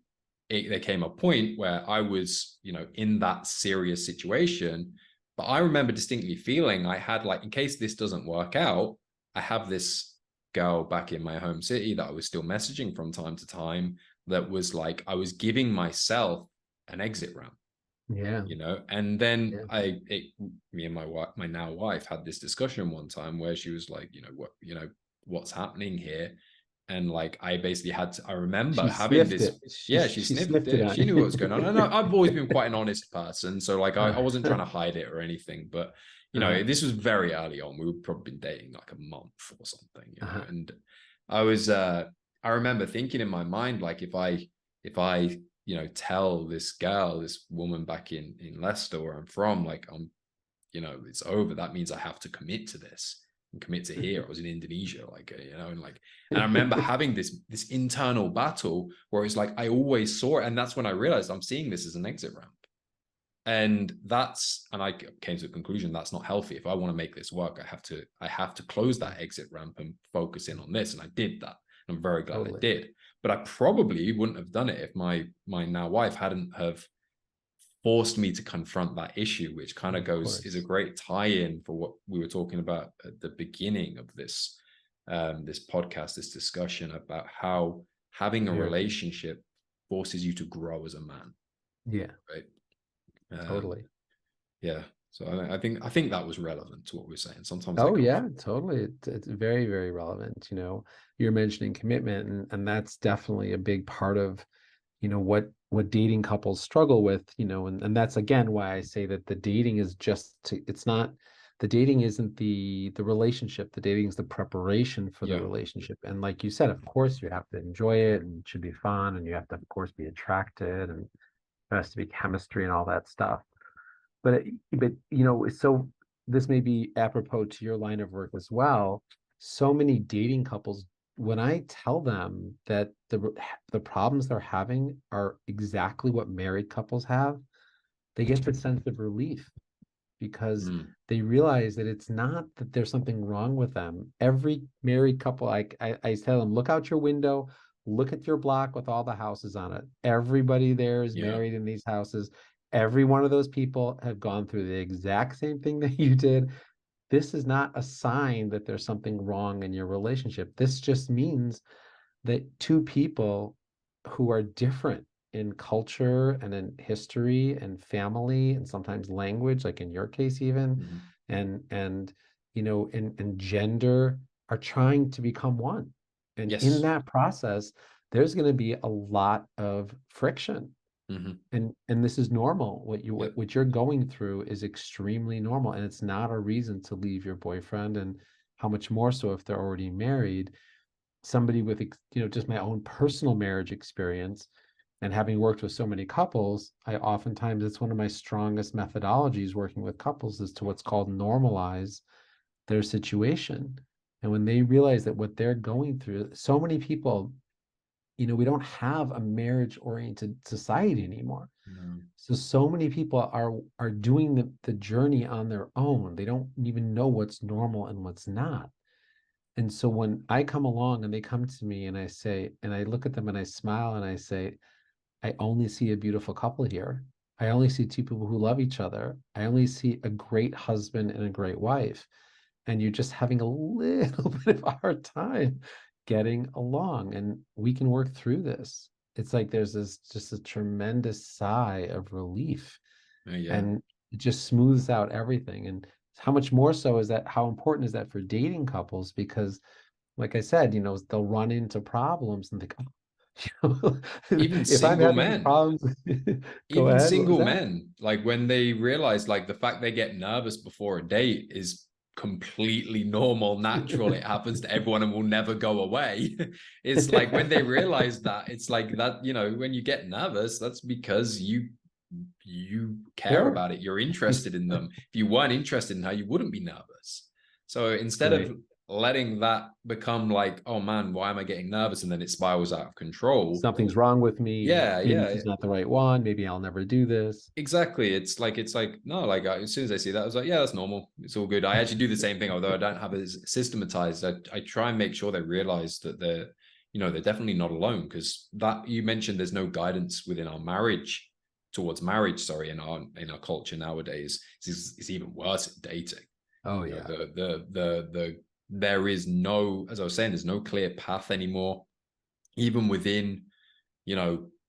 there came a point where I was, in that serious situation. But I remember distinctly feeling I had, like, in case this doesn't work out, I have this girl back in my home city that I was still messaging from time to time, that was like, I was giving myself an exit ramp, yeah, and then yeah, me and my now wife had this discussion one time where she was like, what's happening here? And like, I basically I remember she having sniffed it. this. Yeah, she She sniffed sniffed it it. on She knew what was going on. And you. I've always been quite an honest person. So like, I wasn't trying Uh, to hide it or anything, but uh, this was very early on. We were probably been dating like a month or something, uh, and I was, I remember thinking in my mind, like, if I tell this woman back in Leicester, where I'm from, like, it's over. That means I have to commit to this and commit to here. I was in Indonesia, like, and I remember having this internal battle where it's like, I always saw it. And that's when I realized I'm seeing this as an exit ramp. And I came to the conclusion that's not healthy. If I want to make this work, I have to close that exit ramp and focus in on this. And I did that. And I'm very glad I totally. did. But I probably wouldn't have done it if my now wife hadn't have forced me to confront that issue, which kind of Of is a course. great tie-in for what we were talking about at the beginning of this this podcast, this discussion about how having a Very. relationship forces you to grow as a man, Yeah, right? totally. Yeah. So I think that was relevant to what we're saying. Sometimes I Oh come yeah, from. totally. It's very, very relevant. You're mentioning commitment, and that's definitely a big part of, what dating couples struggle with, and that's again why I say that the dating is it's not, the dating isn't the relationship. The dating is the preparation for the Yeah. relationship. And like you said, of course you have to enjoy it, and it should be fun, and you have to, of course, be attracted, and there has to be chemistry and all that stuff. But so this may be apropos to your line of work as well. So many dating couples, when I tell them that the problems they're having are exactly what married couples have, they get the sense of relief, because Mm. they realize that it's not that there's something wrong with them. Every married couple, I tell them, look out your window, look at your block with all the houses on it. Everybody there is Yeah. married in these houses. Every one of those people have gone through the exact same thing that you did. This is not a sign that there's something wrong in your relationship. This just means that two people who are different in culture and in history and family and sometimes language, like in your case even, Mm-hmm. and in gender, are trying to become one. And in Yes. that process, there's going to be a lot of friction. Mm-hmm. And this is normal. Yep. What you're going through is extremely normal, and it's not a reason to leave your boyfriend. And how much more so if they're already married. Somebody with just my own personal marriage experience, and having worked with so many couples, I oftentimes, it's one of my strongest methodologies working with couples, is to what's called normalize their situation. And when they realize that what they're going through, so many people, we don't have a marriage oriented society anymore. No. So many people are doing the journey on their own. They don't even know what's normal and what's not. And so when I come along and they come to me and I say, and I look at them and I smile and I say, I only see a beautiful couple here. I only see two people who love each other. I only see a great husband and a great wife. And you're just having a little bit of a hard time getting along. And we can work through this. It's like there's this just a tremendous sigh of relief, Yeah. and it just smooths out everything. And how much more so is that, how important is that for dating couples? Because like I said, they'll run into problems and think, oh, Even if I'm single having men. problems, go Even ahead. What was single that? men, like when they realize like the fact they get nervous before a date is completely normal, natural. It happens to everyone and will never go away. It's like when they realize that, it's like that, when you get nervous, that's because you care Sure. about it. You're interested in them. If you weren't interested in her, you wouldn't be nervous. So instead Right. of letting that become like, oh man, why am I getting nervous? And then it spirals out of control. Something's wrong with me. Yeah, Maybe yeah. she's not the right one. Maybe I'll never do this. Exactly. It's like no, like as soon as I see that, I was like, yeah, that's normal. It's all good. I actually do the same thing, although I don't have it systematized. I try and make sure they realize that they're definitely not alone, because that you mentioned there's no guidance within our marriage towards marriage, sorry, in our culture nowadays. It's even worse at dating. Oh You know, yeah. the there is no, as I was saying, there's no clear path anymore, even within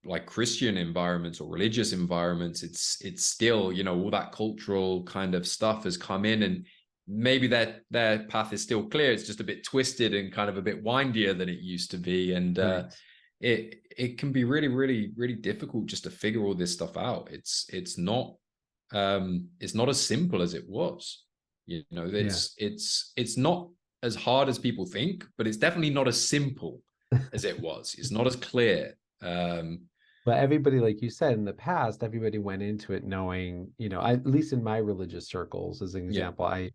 like Christian environments or religious environments. It's still, all that cultural kind of stuff has come in, and maybe their path is still clear. It's just a bit twisted and kind of a bit windier than it used to be. And Right. it can be really, really, really difficult just to figure all this stuff out. It's not as simple as it was. Yeah. It's not as hard as people think, but it's definitely not as simple as it was. It's not as clear. But everybody, like you said, in the past, everybody went into it knowing, at least in my religious circles, as an Yeah. example, I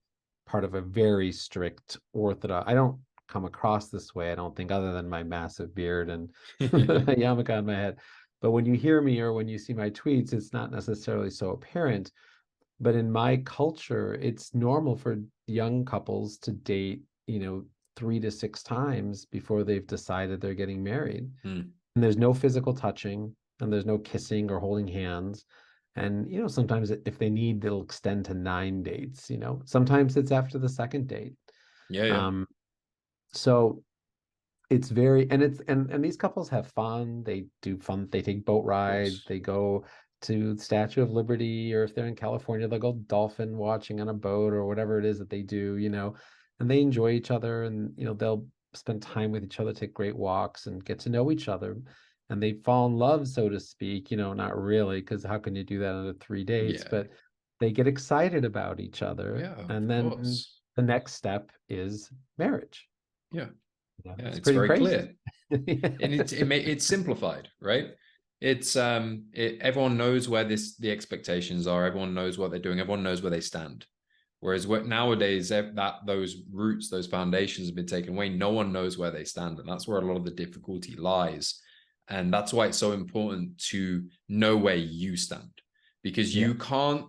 part of a very strict Orthodox. I don't come across this way, I don't think, other than my massive beard and a yarmulke on my head. But when you hear me or when you see my tweets, it's not necessarily so apparent. But in my culture, it's normal for young couples to date, 3 to 6 times before they've decided they're getting married. Mm. And there's no physical touching, and there's no kissing or holding hands. And sometimes if they need, they'll extend to 9 dates. Sometimes it's after the second date. Yeah, yeah. um so it's very, and these couples have fun. They do fun, they take boat Of rides, course. they go to the Statue of Liberty, or if they're in California, they'll go dolphin watching on a boat or whatever it is that they do. And they enjoy each other, and they'll spend time with each other, take great walks and get to know each other, and they fall in love, so to speak. Not really, because how can you do that under 3 dates? Yeah. But they get excited about each other, Yeah, of and then course. the next step is marriage. Yeah. Yeah, It's it's pretty very crazy. clear. And it's simplified, right? Everyone knows where the expectations are, everyone knows what they're doing, everyone knows where they stand. Whereas nowadays, that those roots, those foundations have been taken away. No one knows where they stand, and that's where a lot of the difficulty lies. And that's why it's so important to know where you stand, because Yeah. you can't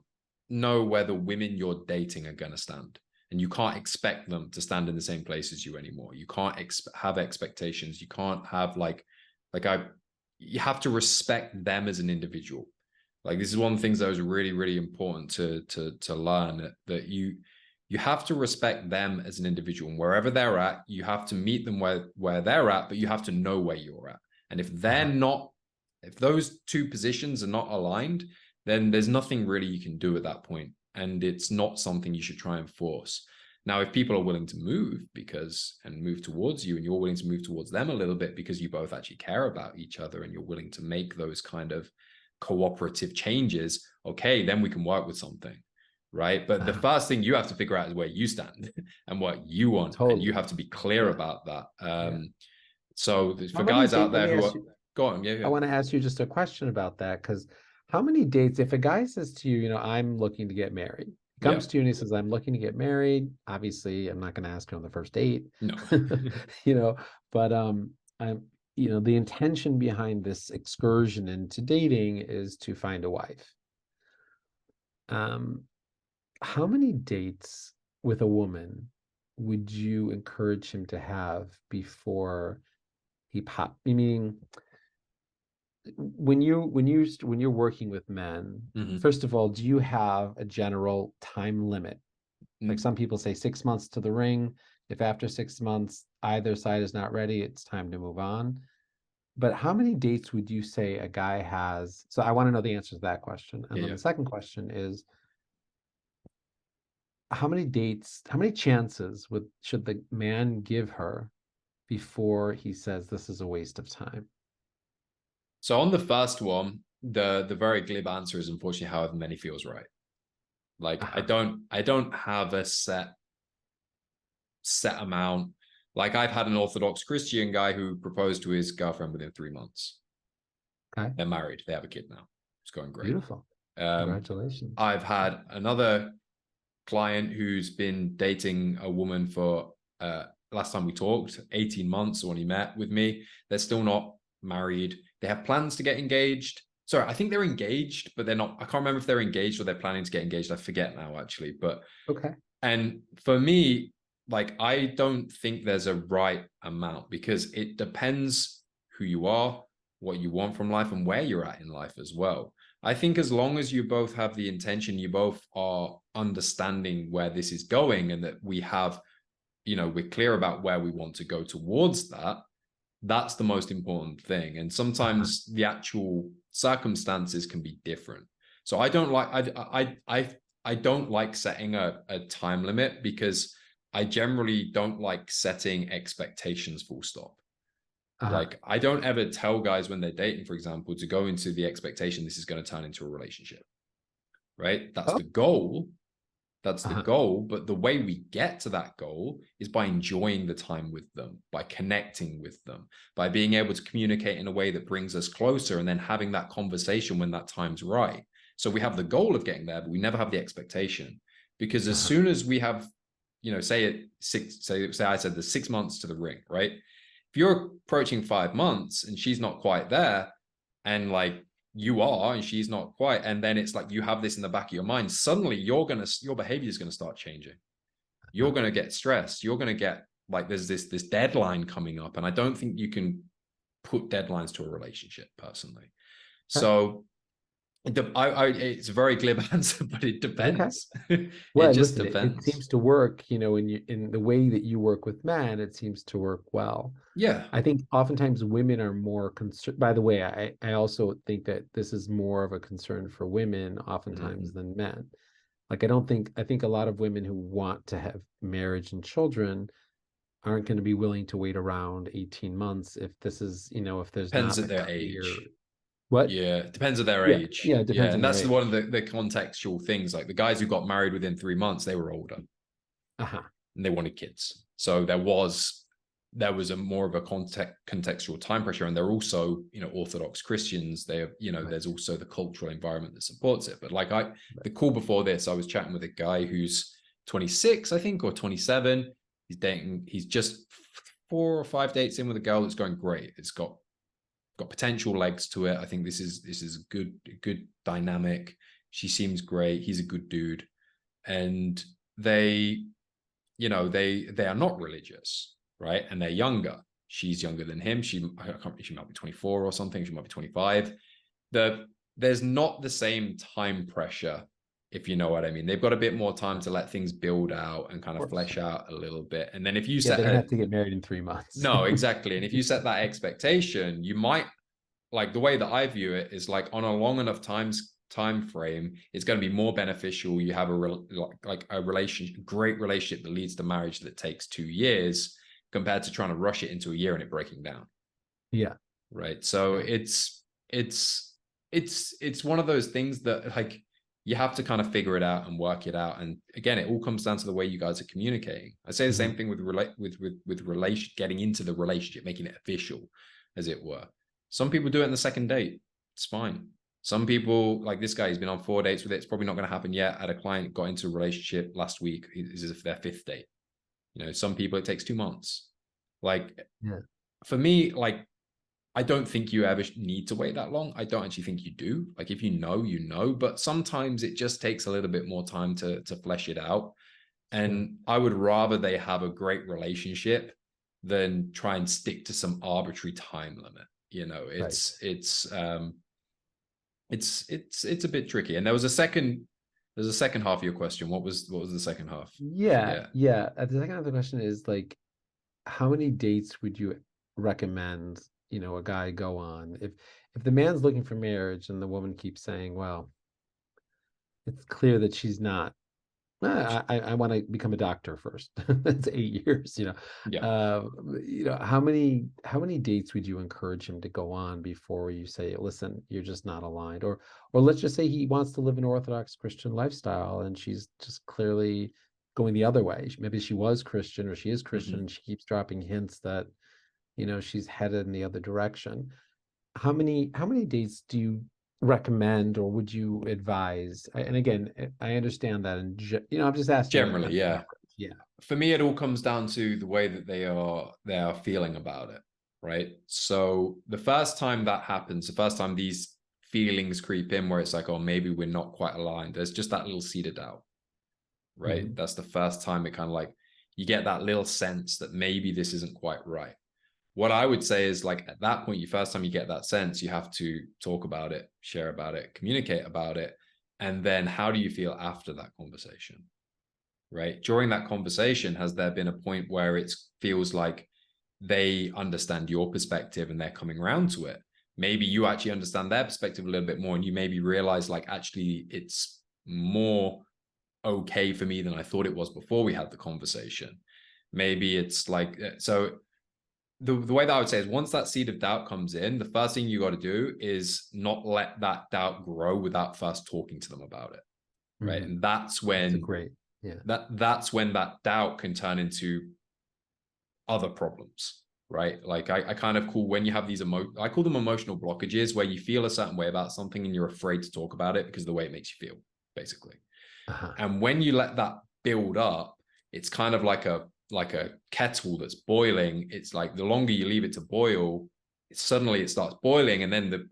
know where the women you're dating are going to stand, and you can't expect them to stand in the same place as you anymore. You can't have expectations. You can't have you have to respect them as an individual. Like, this is one of the things that was really, really important to learn, that you have to respect them as an individual, and wherever they're at, you have to meet them where they're at, but you have to know where you're at. And Uh-huh. if those two positions are not aligned, then there's nothing really you can do at that point, and it's not something you should try and force. Now, if people are willing to move and move towards you, and you're willing to move towards them a little bit because you both actually care about each other and you're willing to make those kind of cooperative changes, okay, then we can work with something, right? But the Uh-huh. first thing you have to figure out is where you stand and what you want, and you Totally. have to be clear Yeah. about that. Yeah. So How for many guys out date? Let there me who ask are, you. go on, yeah, I yeah, want to ask you just a question about that, because how many dates, if a guy says to you, I'm looking to get married, he yeah, comes to you and he says, I'm looking to get married. Obviously, I'm not going to ask him on the first date, no, you know, but I'm, the intention behind this excursion into dating is to find a wife. Um, how many dates with a woman would you encourage him to have before he pop? Meaning, when you're working with men, first of all, do you have a general time limit? Like some people say 6 months to the ring. If after 6 months either side is not ready, it's time to move on. But how many dates would you say a guy has? So I want to know the answer to that question. And then the second question is, how many chances should the man give her before he says this is a waste of time? So on the first one, the very glib answer is unfortunately however many feels right. Like I don't have a set amount. Like I've had an Orthodox Christian guy who proposed to his girlfriend within 3 months. Okay. They're married. They have a kid now. It's going great. Beautiful. Congratulations. I've had another client who's been dating a woman for last time we talked, 18 months when he met with me. They're still not married. They have plans to get engaged. Sorry, I think they're engaged, but they're not. I can't remember if they're engaged or they're planning to get engaged. I forget now, actually. But okay. And for me, like, I don't think there's a right amount because it depends who you are, what you want from life, and where you're at in life as well. I think as long as you both have the intention, you both are understanding where this is going and that we have, we're clear about where we want to go towards that. That's the most important thing. And sometimes the actual circumstances can be different. So I don't like setting a time limit because I generally don't like setting expectations full stop. Like I don't ever tell guys when they're dating, for example, to go into the expectation this is going to turn into a relationship, right? That's the goal. That's the goal. But the way we get to that goal is by enjoying the time with them, by connecting with them, by being able to communicate in a way that brings us closer and then having that conversation when that time's right. So we have the goal of getting there, but we never have the expectation. Because as soon as we have, say I said there's 6 months to the ring, right? If you're approaching 5 months and she's not quite there, and like you are and she's not quite, and then it's like you have this in the back of your mind, suddenly your behavior is going to start changing. You're going to get stressed. You're going to get like there's this deadline coming up, and I don't think you can put deadlines to a relationship personally. So it's a very glib answer, but it depends. Well, it just listen, depends. It seems to work, in the way that you work with men, it seems to work well. Yeah. I think oftentimes women are more concerned. By the way, I also think that this is more of a concern for women oftentimes than men. Like, I think a lot of women who want to have marriage and children aren't going to be willing to wait around 18 months if this is, if there's depends not at their age. What? Yeah, it depends on their age. Yeah, it depends on and that's age. one of the contextual things. Like the guys who got married within 3 months, they were older. And they wanted kids. So there was a more of a contextual time pressure. And they're also, Orthodox Christians. They have, there's also the cultural environment that supports it. But like the call before this, I was chatting with a guy who's 26, I think, or 27. He's just 4 or 5 dates in with a girl that's going great. It's got potential legs to it. I think this is a good dynamic. She seems great. He's a good dude. And they are not religious, right? And they're younger. She's younger than him. She might be 24 or something. She might be 25. There's not the same time pressure, if you know what I mean. They've got a bit more time to let things build out and kind of flesh out a little bit. And then if you they don't have to get married in 3 months. No, exactly. And if you set that expectation, you might, like the way that I view it is like on a long enough time frame, it's going to be more beneficial. You have a great relationship that leads to marriage that takes 2 years compared to trying to rush it into a year and it breaking down. Yeah. Right. So it's one of those things that like you have to kind of figure it out and work it out. And again, it all comes down to the way you guys are communicating. I say the same thing with getting into the relationship, making it official, as it were. Some people do it in the second date. It's fine. Some people, like this guy, he's been on 4 dates with it. It's probably not going to happen yet. I had a client got into a relationship last week. This is their 5th date. Some people, it takes 2 months. Like, for me, like, I don't think you ever need to wait that long. I don't actually think you do. Like, if you know, but sometimes it just takes a little bit more time to flesh it out. And I would rather they have a great relationship than try and stick to some arbitrary time limit. You know, Right. it's a bit tricky. And there's a second half of your question. What was the second half? I Yeah, forget. yeah. The second half of the question is like, how many dates would you recommend, a guy go on if the man's looking for marriage and the woman keeps saying, well, it's clear that she's not. I want to become a doctor first. That's 8 years. Yeah. Uh, how many dates would you encourage him to go on before you say, listen, you're just not aligned? Or let's just say he wants to live an Orthodox Christian lifestyle and she's just clearly going the other way. Maybe she was Christian or she is Christian Mhm. and she keeps dropping hints that, she's headed in the other direction. How many dates do you recommend or would you advise? And again, I understand that, and I'm just asking on Generally, yeah. average. Yeah. For me, it all comes down to the way that they are feeling about it, right? So the first time that happens, the first time these feelings creep in, where it's like, oh, maybe we're not quite aligned. There's just that little seed of doubt, right? Mhm. That's the first time it kind of like you get that little sense that maybe this isn't quite right. What I would say is like at that point, first time you get that sense, you have to talk about it, share about it, communicate about it. And then how do you feel after that conversation? Right? During that conversation, has there been a point where it feels like they understand your perspective and they're coming around to it? Maybe you actually understand their perspective a little bit more and you maybe realize like actually it's more okay for me than I thought it was before we had the conversation. Maybe it's like so the way that I would say is once that seed of doubt comes in, the first thing you got to do is not let that doubt grow without first talking to them about it. Right. Mhm. And that's That's a when great, yeah. that's when that doubt can turn into other problems, right? Like I kind of call when you have these I call them emotional blockages where you feel a certain way about something and you're afraid to talk about it because of the way it makes you feel, basically. Uh-huh. And when you let that build up, it's kind of like a kettle that's boiling. It's like the longer you leave it to boil, suddenly it starts boiling, and then the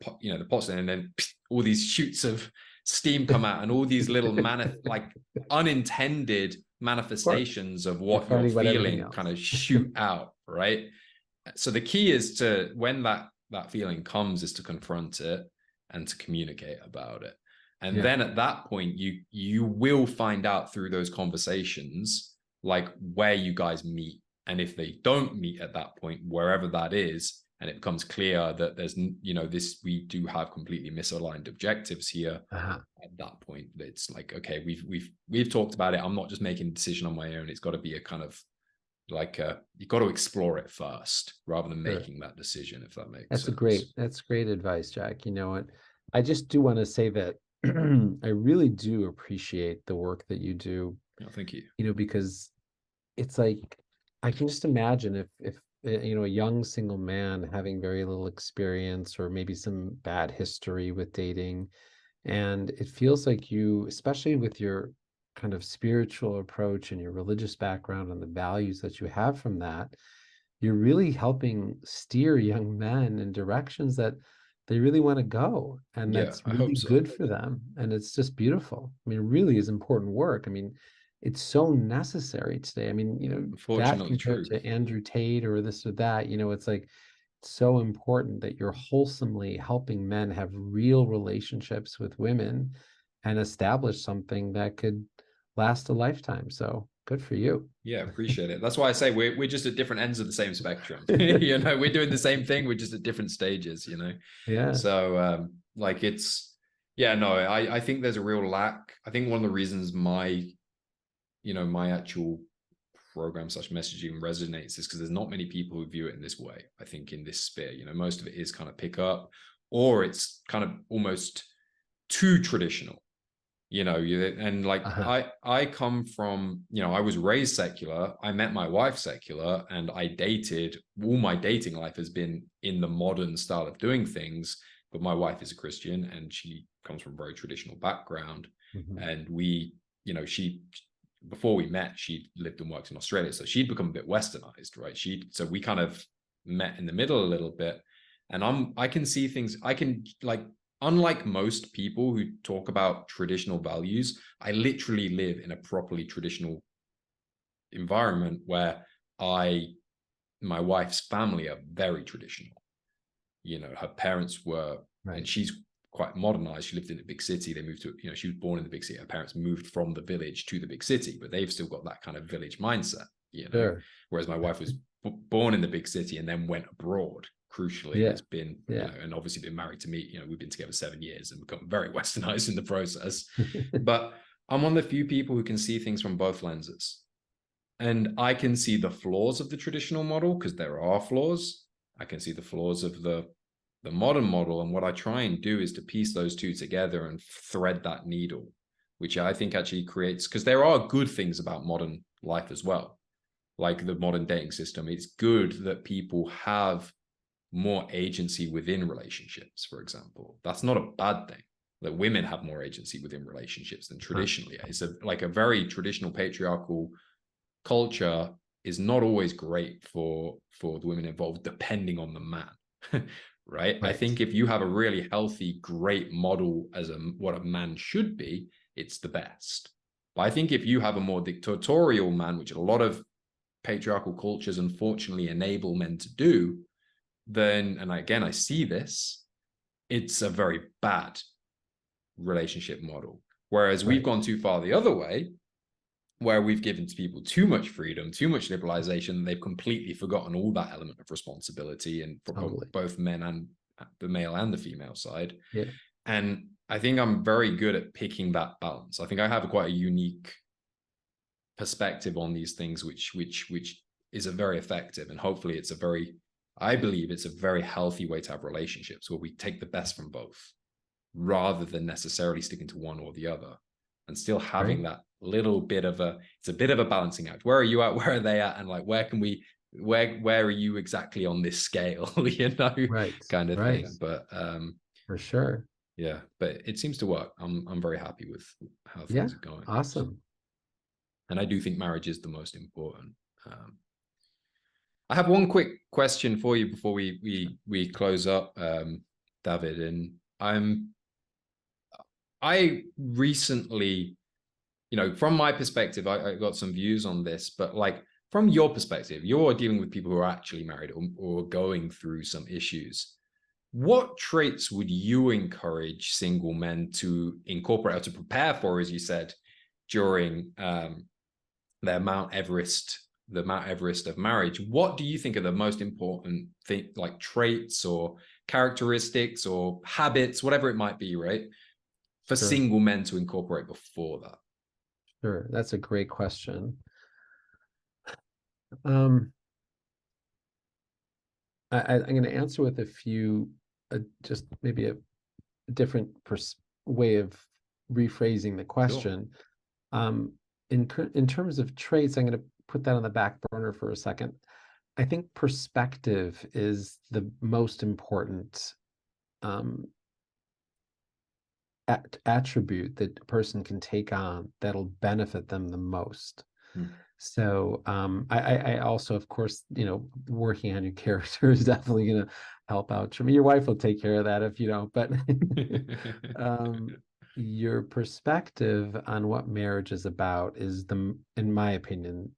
pot's in, and then all these shoots of steam come out, and all these little like unintended Of course. manifestations of You're what you're fighting about everything feeling else. kind of shoot out, right? So the key is to when that feeling comes is to confront it and to communicate about it. And Yeah. then at that point, you will find out through those conversations like where you guys meet. And if they don't meet at that point, wherever that is, and it becomes clear that there's this we do have completely misaligned objectives here, Uh-huh. at that point, it's like, okay, we've talked about it. I'm not just making a decision on my own. It's got to be a kind of like you've got to explore it first rather than Sure. making that decision, if that makes That's great. sense. That's great advice, Jack. You know what? I just do want to say that I really do appreciate the work that you do, No, thank you. because it's like I can just imagine if a young single man having very little experience or maybe some bad history with dating, and it feels like you, especially with your kind of spiritual approach and your religious background and the values that you have from that, you're really helping steer young men in directions that they really want to go. And Yeah, that's I hope really so. good for them. And it's just beautiful. I mean, it really is important work. I mean, it's so necessary today. I mean, that Unfortunately, compared true. to Andrew Tate or this or that, it's like so important that you're wholesomely helping men have real relationships with women and establish something that could last a lifetime. So good for you. Yeah, appreciate it. That's why I say we're just at different ends of the same spectrum. We're doing the same thing, we're just at different stages. Yeah. So like it's yeah, no, I think there's a real lack. I think one of the reasons my actual program such messaging resonates is because there's not many people who view it in this way. I think in this sphere, most of it is kind of pick up, or it's kind of almost too traditional. And like Uh-huh. I come from, I was raised secular. I met my wife secular, and I dated. All my dating life has been in the modern style of doing things. But my wife is a Christian, and she comes from a very traditional background. Mhm. And she before we met, she lived and worked in Australia, so she'd become a bit westernized, right? So we kind of met in the middle a little bit, and I can see things. I can like unlike most people who talk about traditional values, I literally live in a properly traditional environment where my wife's family are very traditional. her parents were, Right. and she's quite modernized. She lived in a big city. They moved to, she was born in the big city. Her parents moved from the village to the big city, but they've still got that kind of village mindset, Sure. whereas my wife was born in the big city and then went abroad, crucially, and has been, and obviously been married to me. We've been together 7 years and become very westernized in the process. But I'm one of the few people who can see things from both lenses. And I can see the flaws of the traditional model, because there are flaws. I can see the flaws of the modern model. And what I try and do is to piece those two together and thread that needle, which I think actually creates, because there are good things about modern life as well, like the modern dating system. It's good that people have more agency within relationships, for example. That's not a bad thing, that women have more agency within relationships than traditionally. It's like a very traditional patriarchal culture is not always great for the women involved, depending on the man. Right? I think if you have a really healthy, great model as what a man should be, it's the best. But I think if you have a more dictatorial man, which a lot of patriarchal cultures unfortunately enable men to do, then, and again, I see this, it's a very bad relationship model. Whereas we've gone too far the other way, where we've given to people too much freedom, too much liberalization, they've completely forgotten all that element of responsibility, and for both men and the male and the female side. And I think I'm very good at picking that balance. I think I have quite a unique perspective on these things, which is a very effective, and hopefully it's I believe it's a very healthy way to have relationships, where we take the best from both, rather than necessarily sticking to one or the other, and still having that little bit of it's a bit of a balancing act. Where are you at? Where are they at? And like, where are you exactly on this scale? Kind of thing. But for sure. Yeah, but it seems to work. I'm very happy with how things are going. Awesome. And I do think marriage is the most important. I have one quick question for you before we close up, David. And I recently, from my perspective, I got some views on this, but like, from your perspective, you're dealing with people who are actually married or going through some issues. What traits would you encourage single men to incorporate or to prepare for, as you said, during their Mount Everest of marriage? What do you think are the most important like traits or characteristics or habits, whatever it might be, right, for single men to incorporate before that? Sure, that's a great question. I'm going to answer with a few, just maybe a different way of rephrasing the question. In terms of traits, I'm going to put that on the back burner for a second. I think perspective is the most important attribute that a person can take on that'll benefit them the most. So I also, of course, working on your character is definitely going to help out. I mean, your wife will take care of that if you don't, but your perspective on what marriage is about is, in my opinion,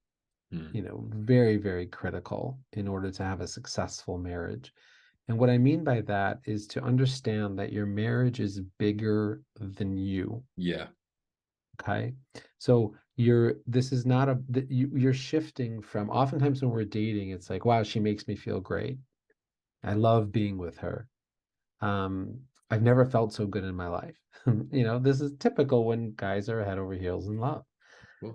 very, very critical in order to have a successful marriage. And what I mean by that is to understand that your marriage is bigger than you. Yeah. Okay. So you're shifting from, oftentimes when we're dating, it's like, wow, she makes me feel great. I love being with her. I've never felt so good in my life. This is typical when guys are head over heels in love.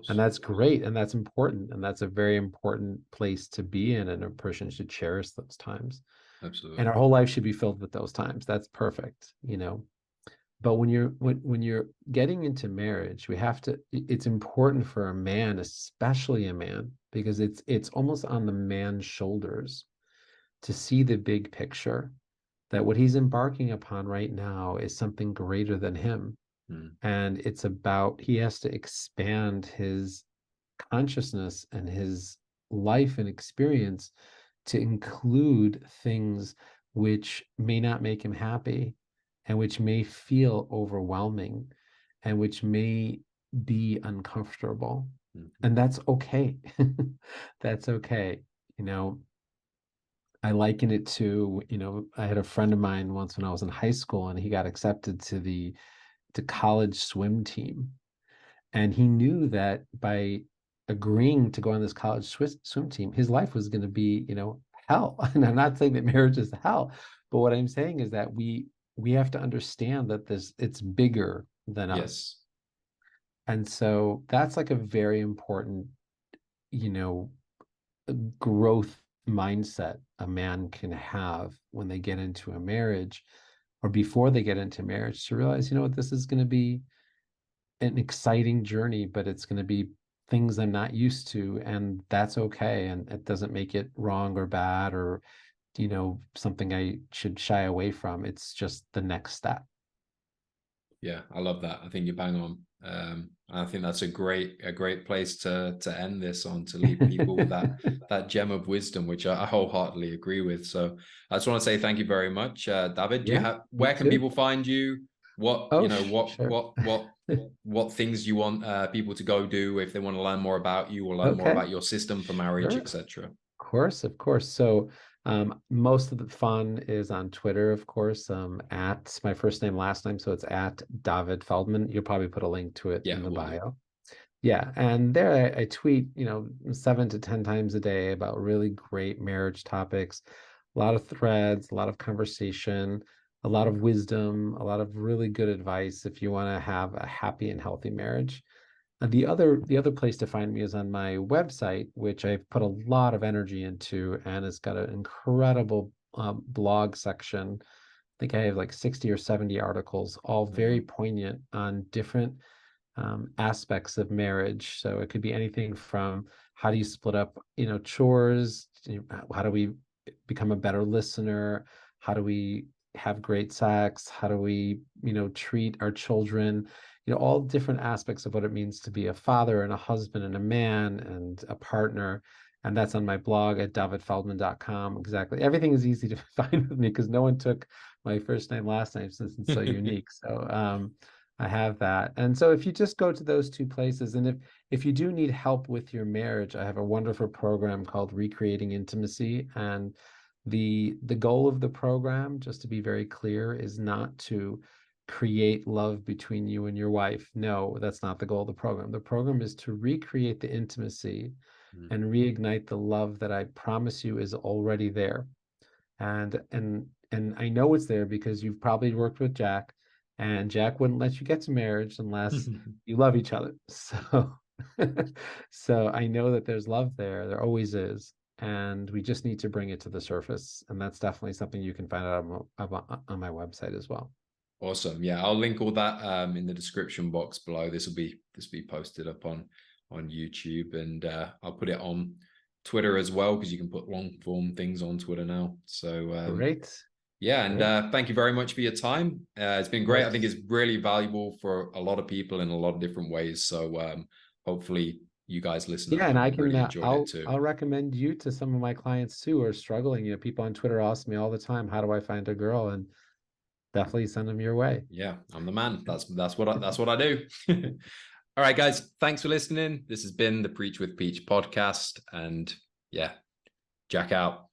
And that's great. And that's important. And that's a very important place to be in. And a person should cherish those times. Absolutely. And our whole life should be filled with those times. That's perfect. But when you're getting into marriage, it's important for a man, especially a man, because it's almost on the man's shoulders to see the big picture, that what he's embarking upon right now is something greater than him. And it's about, he has to expand his consciousness and his life and experience to include things which may not make him happy, and which may feel overwhelming, and which may be uncomfortable. And that's okay. That's okay. I liken it to, I had a friend of mine once when I was in high school, and he got accepted to the college swim team. And he knew that by agreeing to go on this college swim team, his life was going to be, hell. And I'm not saying that marriage is hell, but what I'm saying is that we have to understand that it's bigger than us. Yes. And so that's like a very important, you know, growth mindset a man can have when they get into a marriage, or before they get into marriage, to realize, what, this is going to be an exciting journey, but it's going to be things I'm not used to, and that's okay. And it doesn't make it wrong or bad, or, something I should shy away from. It's just the next step. Yeah, I love that. I think you're bang on. I think that's a great place to end this on, to leave people with that gem of wisdom, which I wholeheartedly agree with. So I just want to say thank you very much, David. Do you have, where can people find you? What, Sure. what things you want people to go do if they want to learn more about you, or learn more Okay. about your system for marriage, Sure. etc.? Of course. So most of the fun is on Twitter, of course, at my first name, last name. So it's at Dovid Feldman. You'll probably put a link to it in the bio. Yeah. And there I tweet, 7 to 10 times a day about really great marriage topics, a lot of threads, a lot of conversation, a lot of wisdom, a lot of really good advice if you want to have a happy and healthy marriage. The other place to find me is on my website, which I've put a lot of energy into, and it's got an incredible blog section. I think I have like 60 or 70 articles, all very poignant on different aspects of marriage. So it could be anything from how do you split up, chores, how do we become a better listener, how do we have great sex, how do we, treat our children, all different aspects of what it means to be a father and a husband and a man and a partner. And that's on my blog at davidfeldman.com. Exactly. Everything is easy to find with me because no one took my first name, last name, since it's so unique. So I have that. And so if you just go to those two places, and if you do need help with your marriage, I have a wonderful program called Recreating Intimacy. And the goal of the program, just to be very clear, is not to create love between you and your wife. No, that's not the goal of the program. The program is to recreate the intimacy and reignite the love that I promise you is already there. And I know it's there because you've probably worked with Jack, and Jack wouldn't let you get to marriage unless you love each other. So so I know that there's love there. There always is. And we just need to bring it to the surface. And that's definitely something you can find out on my website as well. Awesome. Yeah, I'll link all that in the description box below. This will be posted up on YouTube, and I'll put it on Twitter as well, because you can put long form things on Twitter now. So Great. Yeah, and thank you very much for your time. It's been great. I think it's really valuable for a lot of people in a lot of different ways. So hopefully you guys listening and I really can enjoyed it too. I'll recommend you to some of my clients too who are struggling. People on Twitter ask me all the time, how do I find a girl? And definitely send them your way. Yeah, I'm the man. That's what I do. All right, guys. Thanks for listening. This has been the Preach with Peach podcast, and yeah, Jack out.